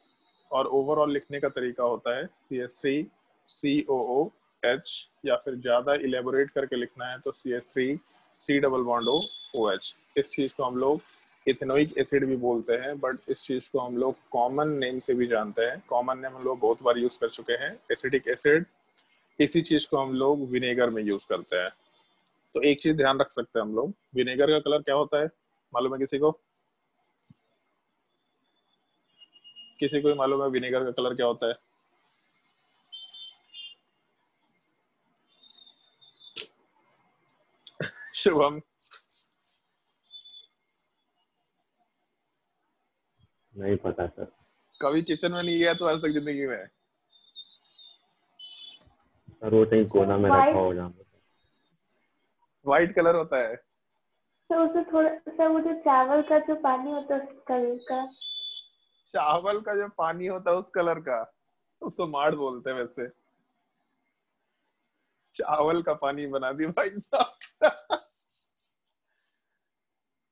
और ओवरऑल लिखने का तरीका होता है CH3COOH, या फिर ज्यादा इलेबोरेट करके लिखना है तो CH3C डबल बॉन्ड OH। इस चीज को हम लोग इथेनोइक एसिड भी बोलते हैं, बट इस चीज को हम लोग कॉमन नेम से भी जानते हैं। कॉमन नेम हम लोग बहुत बार यूज कर चुके हैं, एसिडिक एसिड। इसी चीज को हम लोग विनेगर में यूज करते हैं। तो एक चीज ध्यान रख सकते हैं हम लोग, विनेगर का कलर क्या होता है, मालूम है किसी को? किसी को मालूम है विनेगर का कलर क्या होता है? शुभम? नहीं पता सर। कभी किचन में नहीं गया तो आज तक जिंदगी में? सर वो कहीं कोना में रखा हो जहाँ पे। व्हाइट कलर होता है। तो उसमें थोड़ा सा वो जो चावल का जो पानी होता है उस कलर का। चावल का जो पानी होता है उस कलर का, उसको माड़ बोलते हैं वैसे। चावल का पानी बना दी भाई साहब।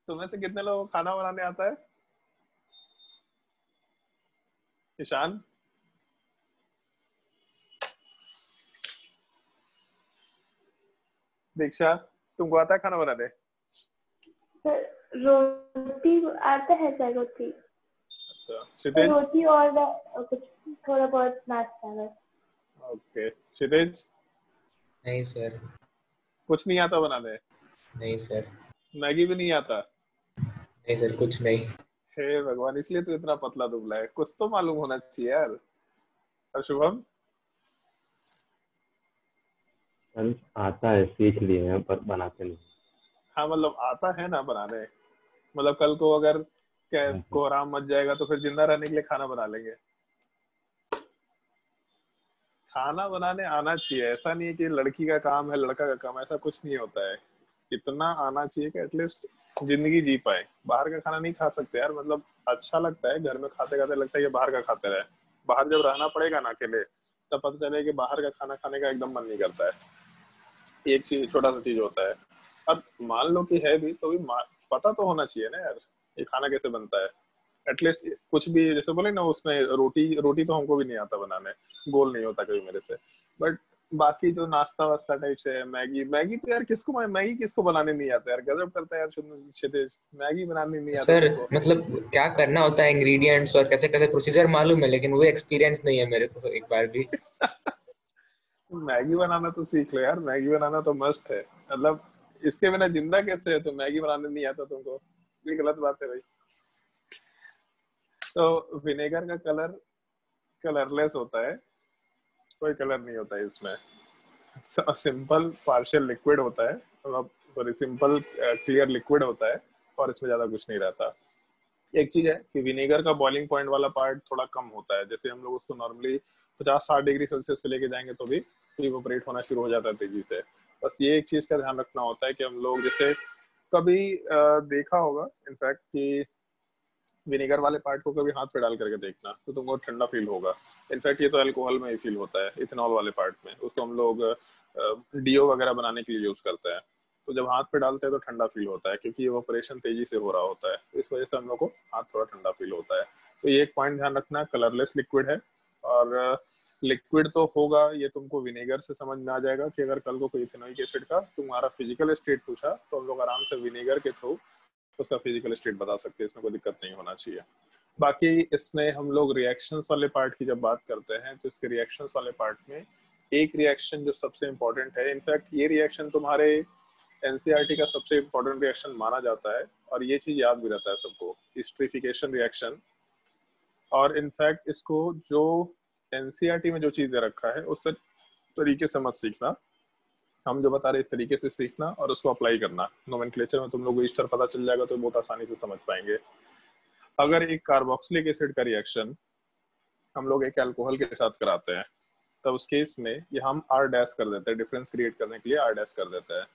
तुम्हें से कितने लोगों को खाना बनाने आता है? ईशान? दीक्षा, तुमको आता है खाना बनाने? रोटी आता है सर, रोटी। अच्छा, क्षितिज? रोटी और कुछ थोड़ा बहुत नाश्ता बस। ओके, क्षितिज नहीं सर। कुछ नहीं आता बनाने? नहीं सर। मैगी भी नहीं आता? नहीं सर, कुछ नहीं। हे भगवान, इसलिए तो इतना पतला दुबला है, कुछ तो मालूम होना चाहिए यार। और शुभम? सर आता है, सीख लिए हैं पर बनाते नहीं। हाँ मतलब आता है ना बनाने, मतलब कल को अगर क्या हाँ सर। कोहराम मच जाएगा तो फिर जिंदा रहने के लिए खाना बना लेंगे। खाना बनाने आना चाहिए, ऐसा नहीं है कि लड़की का काम है लड़का का काम है, ऐसा कुछ नहीं होता है। इतना आना चाहिए कि एटलीस्ट जिंदगी जी पाए। बाहर का खाना नहीं खा सकते यार, मतलब अच्छा लगता है घर में खाते खाते, लगता है कि बाहर का खाते रहे। बाहर जब रहना पड़ेगा ना अकेले, तब पता चले कि बाहर का खाना खाने का एकदम मन नहीं करता है। एक चीज, छोटा सा चीज होता है। अब मान लो कि है भी तो भी पता तो होना चाहिए ना यार, ये खाना कैसे बनता है। एटलीस्ट कुछ भी, जैसे बोले ना उसमें रोटी, रोटी तो हमको भी नहीं आता बनाने, गोल नहीं होता कभी मेरे से। बट बाकी जो नाश्ता वास्ता टाइप से है, मैगी, मैगी तो यार मैगी किसको बनाने नहीं आता यार, गजब करता है यार क्षितिज, मैगी बनाने नहीं आता सर तुमको? मतलब क्या करना होता है, इंग्रेडिएंट्स और कैसे कैसे प्रोसीजर मालूम है, लेकिन वो एक्सपीरियंस नहीं है मेरे को एक बार भी। मैगी बनाना तो सीख लो यार, मैगी बनाना तो मस्त है। मतलब इसके बिना जिंदा कैसे है, तो मैगी बनाने नहीं आता तुमको, ये गलत बात है भाई। तो विनेगर का कलर कलरलेस होता है, कोई कलर नहीं होता है इसमें। सिंपल पार्शियल लिक्विड होता है, मतलब सॉरी सिंपल क्लियर लिक्विड होता है, और इसमें ज्यादा कुछ नहीं रहता। एक चीज है कि विनेगर का बॉइलिंग पॉइंट वाला पार्ट थोड़ा कम होता है, जैसे हम लोग उसको नॉर्मली 50-60 डिग्री सेल्सियस पे लेके जाएंगे तो भी इवोपरेट होना शुरू हो जाता है तेजी से। बस ये एक चीज का ध्यान रखना होता है कि हम लोग जैसे कभी देखा होगा इनफैक्ट कि विनेगर वाले पार्ट को कभी हाथ पे डाल करके देखना तो तुमको ठंडा फील होगा। इनफैक्ट ये तो अल्कोहल में ही फील होता है, इथेनॉल वाले पार्ट में, उसको हम लोग डीओ वगैरह बनाने के लिए यूज करते हैं। तो जब हाथ पे डालते हैं तो ठंडा फील होता है, क्योंकि इवेपोरेशन तेजी से हो रहा होता है, तो इस वजह से हम लोग को हाथ थोड़ा ठंडा फील होता है। तो ये एक पॉइंट ध्यान रखना, कलरलेस लिक्विड है। और लिक्विड तो होगा, ये तुमको विनेगर से समझ में आ जाएगा कि अगर कल को कोई इथेनोइक एसिड का तुम्हारा फिजिकल स्टेट पूछा तो हम लोग आराम से विनेगर के थ्रू उसका फिजिकल स्टेट बता सकते हैं, इसमें कोई दिक्कत नहीं होना चाहिए। बाकी इसमें हम लोग रिएक्शंस वाले पार्ट की जब बात करते हैं तो इसके रिएक्शंस वाले पार्ट में एक रिएक्शन जो सबसे इम्पोर्टेंट है, इनफैक्ट ये रिएक्शन तुम्हारे एनसीईआरटी का सबसे इम्पोर्टेंट रिएक्शन माना जाता है, और ये चीज याद भी रहता है सबको, स्ट्रीफिकेशन रिएक्शन। और इनफैक्ट इसको जो एनसीईआरटी में जो चीज दे रखा है उस तरीके से मत सीखना, हम जो बता रहे इस तरीके से सीखना और उसको अप्लाई करना। नोमेनक्लेचर में तुम लोग को ईस्टर पता चल जाएगा तो बहुत आसानी से समझ पाएंगे। अगर एक कार्बोक्सिलिक एसिड का रिएक्शन हम लोग एक अल्कोहल के साथ कराते हैं, तब उस केस में ये हम आर डैश कर देते हैं, डिफरेंस क्रिएट करने के लिए आर डैश कर देते हैं।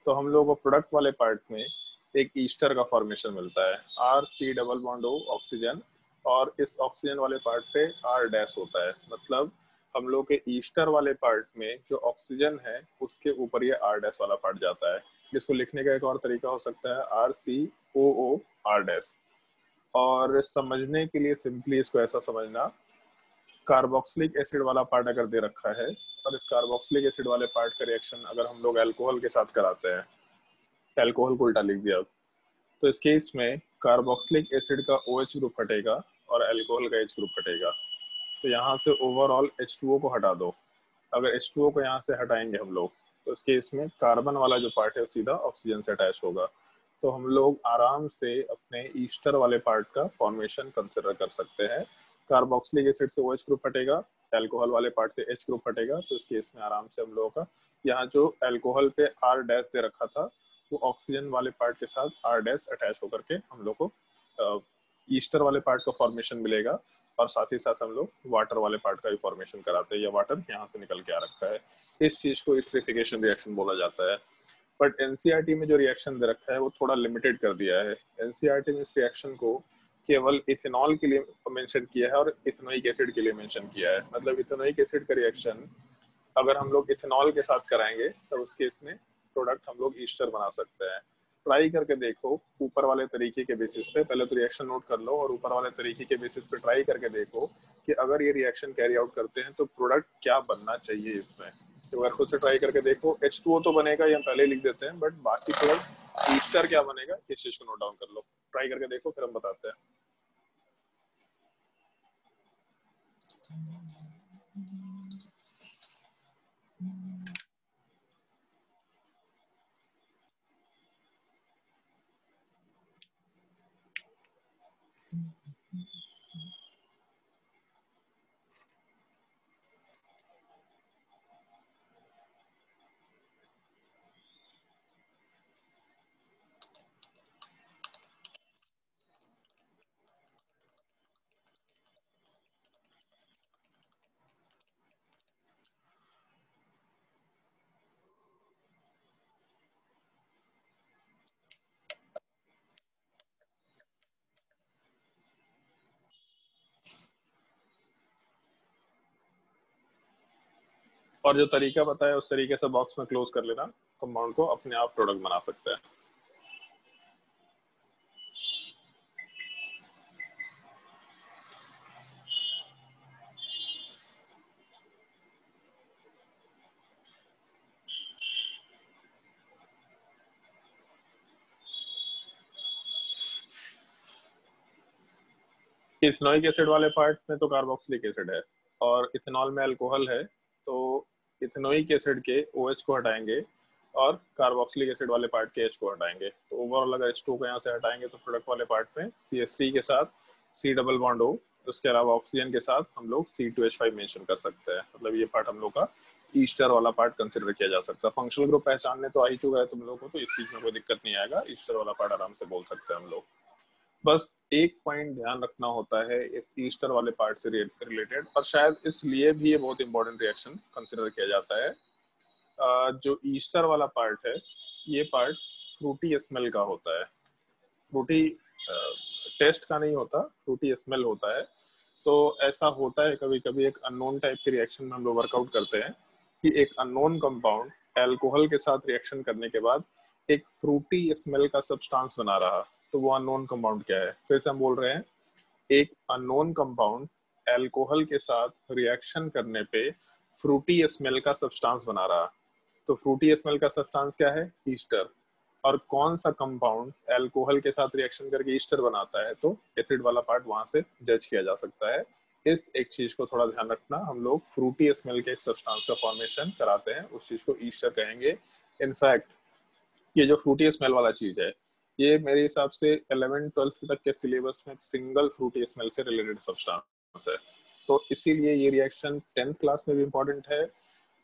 तो हम लोग को प्रोडक्ट वाले पार्ट में एक ईस्टर का फॉर्मेशन मिलता है, R C double bond O oxygen, और इस ऑक्सीजन वाले पार्ट पे आर डैश होता है। मतलब हम लोग के ईस्टर वाले पार्ट में जो ऑक्सीजन है उसके ऊपर ये आर डैश वाला पार्ट जाता है, जिसको लिखने का एक और तरीका हो सकता है आर सी ओ ओ आर डैश। और समझने के लिए सिंपली इसको ऐसा समझना, कार्बोक्सिलिक एसिड वाला पार्ट अगर दे रखा है और इस कार्बोक्सिलिक एसिड वाले पार्ट का रिएक्शन अगर हम लोग अल्कोहल के साथ कराते हैं, अल्कोहल को उल्टा लिख दिया, तो इस केस में कार्बोक्सिलिक एसिड का OH ग्रुप हटेगा और अल्कोहल का H ग्रुप हटेगा। तो यहाँ से ओवरऑल H2O को हटा दो। अगर H2O को यहाँ से हटाएंगे हम लोग तो इस केस में कार्बन वाला जो पार्ट है सीधा ऑक्सीजन से अटैच होगा। तो हम लोग आराम से अपने ईस्टर वाले पार्ट का फॉर्मेशन कंसिडर कर सकते हैं। कार्बोक्सिलिक एसिड से OH ग्रुप हटेगा, अल्कोहल वाले पार्ट से H ग्रुप हटेगा, तो इस केस में आराम से हम लोगों का यहाँ जो अल्कोहल पे R डैश दे रखा था वो ऑक्सीजन वाले पार्ट के साथ R डैश अटैच होकर के हम लोग को ईस्टर वाले पार्ट का फॉर्मेशन मिलेगा। और साथ ही साथ हम लोग वाटर वाले पार्ट का भी फॉर्मेशन कराते हैं, या वाटर यहाँ से निकल के आ रखा है। इस चीज को स्ट्रीफिकेशन रिएक्शन बोला जाता है। बट एनसीईआरटी में जो रिएक्शन दे रखा है वो थोड़ा लिमिटेड कर दिया है। एनसीईआरटी में इस रिएक्शन को केवल इथेनॉल के लिए मेंशन किया है और इथेनोइक एसिड के लिए मेंशन किया है। मतलब इथेनोइक एसिड का रिएक्शन अगर हम लोग इथेनॉल के साथ कराएंगे तो उस केस में प्रोडक्ट हम लोग ईस्टर बना सकते हैं। ट्राई करके देखो ऊपर वाले तरीके के बेसिस पे, पहले तो रिएक्शन नोट कर लो और ऊपर वाले तरीके के बेसिस पे ट्राई करके देखो कि अगर ये रिएक्शन कैरी आउट करते हैं तो प्रोडक्ट क्या बनना चाहिए इसमें। तो अगर खुद से ट्राई करके देखो, H2O तो बनेगा, ये हम पहले लिख देते हैं, बट बाकी प्रोडक्ट ईस्टर क्या बनेगा इस चीज को नोट डाउन कर लो, ट्राई करके देखो फिर हम बताते हैं। और जो तरीका बताया उस तरीके से बॉक्स में क्लोज कर लेना, कंपाउंड को अपने आप प्रोडक्ट बना सकते हैं। इथेनोइक एसिड वाले पार्ट में तो कार्बोक्सिलिक एसिड है और इथेनॉल में अल्कोहल है, तो इथेनोइक एसिड के OH को हटाएंगे और कार्बोक्सिलिक एसिड वाले पार्ट के H को हटाएंगे। तो ओवरऑल अगर H2 को यहाँ से हटाएंगे तो प्रोडक्ट वाले पार्ट में CH3 के साथ C डबल बॉन्ड O, उसके अलावा ऑक्सीजन के साथ हम लोग C2H5 मेंशन कर सकते हैं। मतलब ये पार्ट हम लोग का ईस्टर वाला पार्ट कंसिडर किया जा सकता है। फंक्शनल ग्रुप पहचानने तो आ ही चुका है तुम लोगों को, तो इस चीज में कोई दिक्कत नहीं आएगा, ईस्टर वाला पार्ट आराम से बोल सकते हैं हम लोग। बस एक पॉइंट ध्यान रखना होता है इस ईस्टर वाले पार्ट से रिलेटेड, और शायद इसलिए भी ये बहुत इंपॉर्टेंट रिएक्शन कंसिडर किया जाता है। जो ईस्टर वाला पार्ट है ये पार्ट फ्रूटी स्मेल का होता है, फ्रूटी टेस्ट का नहीं होता, फ्रूटी स्मेल होता है। तो ऐसा होता है कभी कभी एक अननोन टाइप के रिएक्शन में हम लोग वर्कआउट करते हैं कि एक अननोन कंपाउंड अल्कोहल के साथ रिएक्शन करने के बाद एक फ्रूटी स्मेल का सब्सटेंस बना रहा, तो वो अननोन कंपाउंड क्या है? फिर से हम बोल रहे हैं, एक अननोन कंपाउंड अल्कोहल के साथ रिएक्शन करने पे फ्रूटी स्मेल का सब्सटेंस बना रहा, तो फ्रूटी स्मेल का सब्सटेंस क्या है? ईस्टर। और कौन सा कंपाउंड अल्कोहल के साथ रिएक्शन करके ईस्टर बनाता है? तो एसिड वाला पार्ट वहां से जज किया जा सकता है। इस एक चीज को थोड़ा ध्यान रखना, हम लोग फ्रूटी स्मेल के एक सब्सटेंस का फॉर्मेशन कराते हैं, उस चीज को ईस्टर कहेंगे। इनफैक्ट ये जो फ्रूटी स्मेल वाला चीज है, ये मेरे हिसाब से 11th-12th तक के सिलेबस में सिंगल फ्रूटी स्मेल से रिलेटेड सब्सटेंस है, तो इसीलिए ये रिएक्शन 10th क्लास में भी इंपॉर्टेंट है।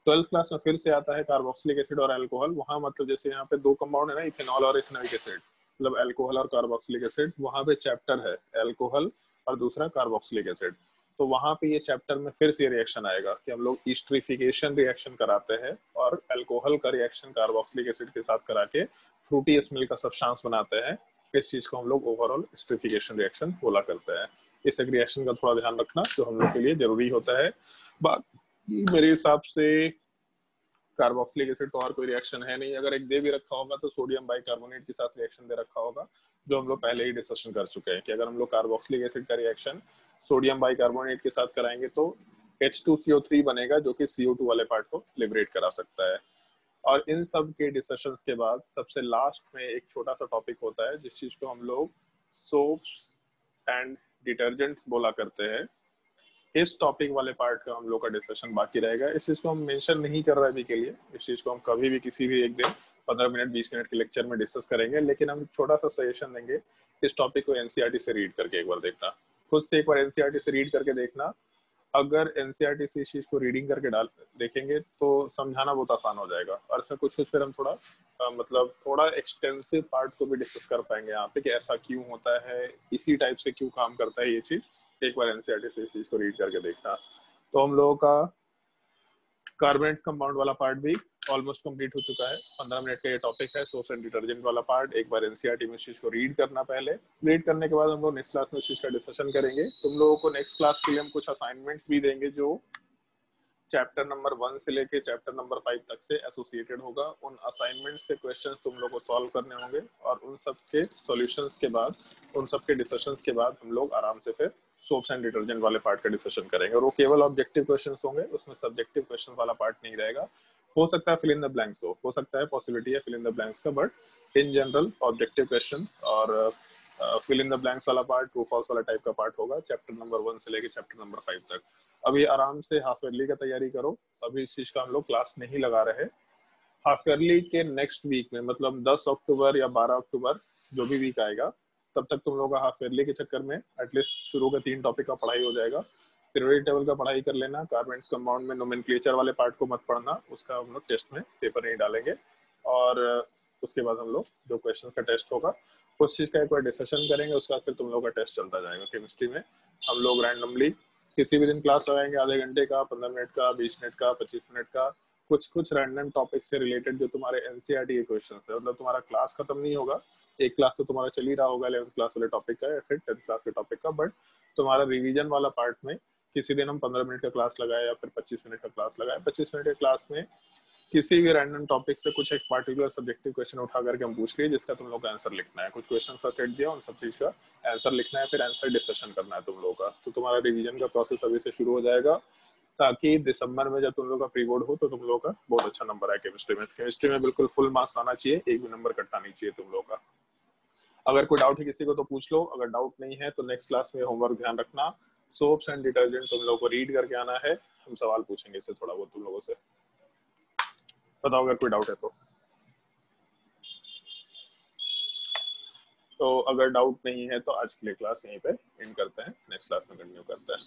12th क्लास में फिर से आता है कार्बोक्सिलिक एसिड और अल्कोहल। वहां मतलब जैसे यहाँ पे दो कंपाउंड है ना, इथेनॉल और इथेनोइक एसिड, मतलब अल्कोहल और कार्बोक्सिलिक एसिड, वहां पे चैप्टर है अल्कोहल और दूसरा कार्बोक्सिलिक एसिड। तो वहां पे ये चैप्टर में फिर से रिएक्शन आएगा कि हम लोग ईस्टरिफिकेशन रिएक्शन कराते हैं और अल्कोहल का रिएक्शन कार्बोक्सिलिक एसिड के साथ करा के फ्रूटी स्मेल का सब्सटेंस बनाते हैं। इस चीज को हम लोग ओवरऑल ईस्टरिफिकेशन रिएक्शन बोला करते हैं। इस एक रिएक्शन का थोड़ा ध्यान रखना जो हम लोग के लिए जरूरी होता है। बात मेरे हिसाब से कार्बोक्सिलिक एसिड तो और कोई रिएक्शन है नहीं, अगर एक दे भी रखा होगा तो सोडियम बाइकार्बोनेट के साथ रिएक्शन दे रखा होगा, जो हम लोग पहले ही डिस्कशन कर चुके हैं कि अगर हम लोग कार्बोक्सिलिक एसिड का रिएक्शन सोडियम बाइकार्बोनेट के साथ कराएंगे तो H2CO3 बनेगा, जो कि CO2 वाले पार्ट को लिबरेट करा सकता है। और इन सब के डिस्कशंस के बाद सबसे लास्ट में एक छोटा सा टॉपिक होता है जिस चीज को हम लोग सोप्स एंड डिटर्जेंट्स बोला करते हैं। इस टॉपिक वाले पार्ट का हम लोग का डिस्कशन बाकी रहेगा। इस चीज को हम मेंशन नहीं कर रहे अभी के लिए, इस चीज को हम कभी भी किसी भी एक दिन 15 मिनट 20 मिनट के लेक्चर में डिस्कस करेंगे, लेकिन हम छोटा सा सजेशन देंगे, इस टॉपिक को एनसीईआरटी से रीड करके एक बार देखना, खुद से एक बार एनसीईआरटी से रीड करके देखना। अगर एनसीईआरटी से इस चीज को रीडिंग करके डाल देखेंगे तो समझाना बहुत आसान हो जाएगा, और इसमें कुछ फिर हम थोड़ा मतलब थोड़ा एक्सटेंसिव पार्ट को भी डिस्कस कर पाएंगे यहाँ पे कि ऐसा क्यों होता है, इसी टाइप से क्यों काम करता है ये चीज। एक बार एनसीईआरटी से इस चीज को रीड करके देखना। तो हम लोगों का कार्बोनेट्स कंपाउंड वाला पार्ट भी ऑलमोस्ट कंप्लीट हो चुका है। 15 मिनट का ये टॉपिक है, सोप्स एंड डिटर्जेंट वाला पार्ट। एक बार एनसीईआरटी में इस चीज को रीड करना, पहले रीड करने के बाद हम लोग नेक्स्ट क्लास में इस चीज का डिस्कशन करेंगे। तुम लोगों को नेक्स्ट क्लास के लिए हम कुछ असाइनमेंट्स भी देंगे जो चैप्टर नंबर 1 से लेके चैप्टर नंबर 5 तक से एसोसिएटेड होगा। उन असाइनमेंट्स के क्वेश्चंस तुम लोग को सॉल्व करने होंगे, और उन सब के सॉल्यूशंस के बाद, उन सब के डिस्कशंस के बाद हम लोग आराम से फिर सोप्स एंड डिटर्जेंट वाले पार्ट का डिस्कशन करेंगे, और वो केवल ऑब्जेक्टिव क्वेश्चंस होंगे, उसमें सब्जेक्टिव क्वेश्चन वाला पार्ट नहीं रहेगा। हो सकता है फिल इन द ब्लैंक्स हो सकता है, पॉसिबिलिटी है फिल इन द ब्लैंक्स का, but in general objective question और फिल इन द ब्लैंक्स वाला पार्ट, ट्रू फॉल्स वाला टाइप का पार्ट होगा चैप्टर नंबर 1 से लेके चैप्टर नंबर 5 तक। अभी आराम से हाफ ईयरली का तैयारी करो, अभी इस चीज का हम लोग क्लास नहीं लगा रहे। हाफ ईयरली के नेक्स्ट वीक में, मतलब 10 अक्टूबर या 12 अक्टूबर जो भी वीक आएगा, तब तक तुम लोग का हाफ ईयरली के चक्कर में एटलीस्ट शुरू का 3 टॉपिक का पढ़ाई हो जाएगा। पीरियोडिक टेबल का पढ़ाई कर लेना, गारमेंट्स कंपाउंड में नोमेनक्लेचर वाले पार्ट को मत पढ़ना, उसका हम लोग टेस्ट में पेपर नहीं डालेंगे। और उसके बाद हम लोग जो क्वेश्चन का टेस्ट होगा उस चीज का एक बार डिस्कशन करेंगे, उसके बाद फिर तुम लोग का टेस्ट चलता जाएगा। केमिस्ट्री में हम लोग रैंडमली किसी भी दिन क्लास लगाएंगे, आधे घंटे का, 15 मिनट का, 20 मिनट का, 25 मिनट का, कुछ रैंडम टॉपिक से रिलेटेड जो तुम्हारे एनसीईआरटी के क्वेश्चन है। मतलब तुम्हारा क्लास खत्म नहीं होगा, एक क्लास तो तुम्हारा चल ही रहा होगा 11th क्लास वाले टॉपिक का या फिर 10th क्लास के टॉपिक का, बट तुम्हारा रिवीजन वाला पार्ट में किसी दिन हम 15 मिनट का क्लास लगाए या फिर 25 मिनट का क्लास लगाए। 25 मिनट के क्लास में किसी भी रैंडम टॉपिक से कुछ एक पार्टिकुलर सब्जेक्टिव क्वेश्चन उठा करके हम पूछ लिए, जिसका तुम लोग का आंसर लिखना है। कुछ क्वेश्चन का सेट दिया, उन सब चीज का आंसर लिखना है, फिर आंसर डिस्कशन करना है तुम लोगों का। तो तुम्हारा रिवीजन का प्रोसेस अभी से शुरू हो जाएगा, ताकि दिसंबर में जब तुम लोग का प्री बोर्ड हो तो तुम लोग का बहुत अच्छा नंबर आए केमिस्ट्री में। केमिस्ट्री में बिल्कुल फुल मार्क्स आना चाहिए, एक भी नंबर कटना नहीं चाहिए तुम लोग का। अगर कोई डाउट है किसी को तो पूछ लो, अगर डाउट नहीं है तो नेक्स्ट क्लास में होमवर्क ध्यान रखना, सोप्स एंड डिटर्जेंट तुम लोग को रीड करके आना है। हम सवाल पूछेंगे इससे थोड़ा बहुत तुम लोगों से, बताओ अगर कोई डाउट है तो अगर डाउट नहीं है तो आज के लिए क्लास यहीं पे एंड करते हैं, नेक्स्ट क्लास में कंटिन्यू करते हैं।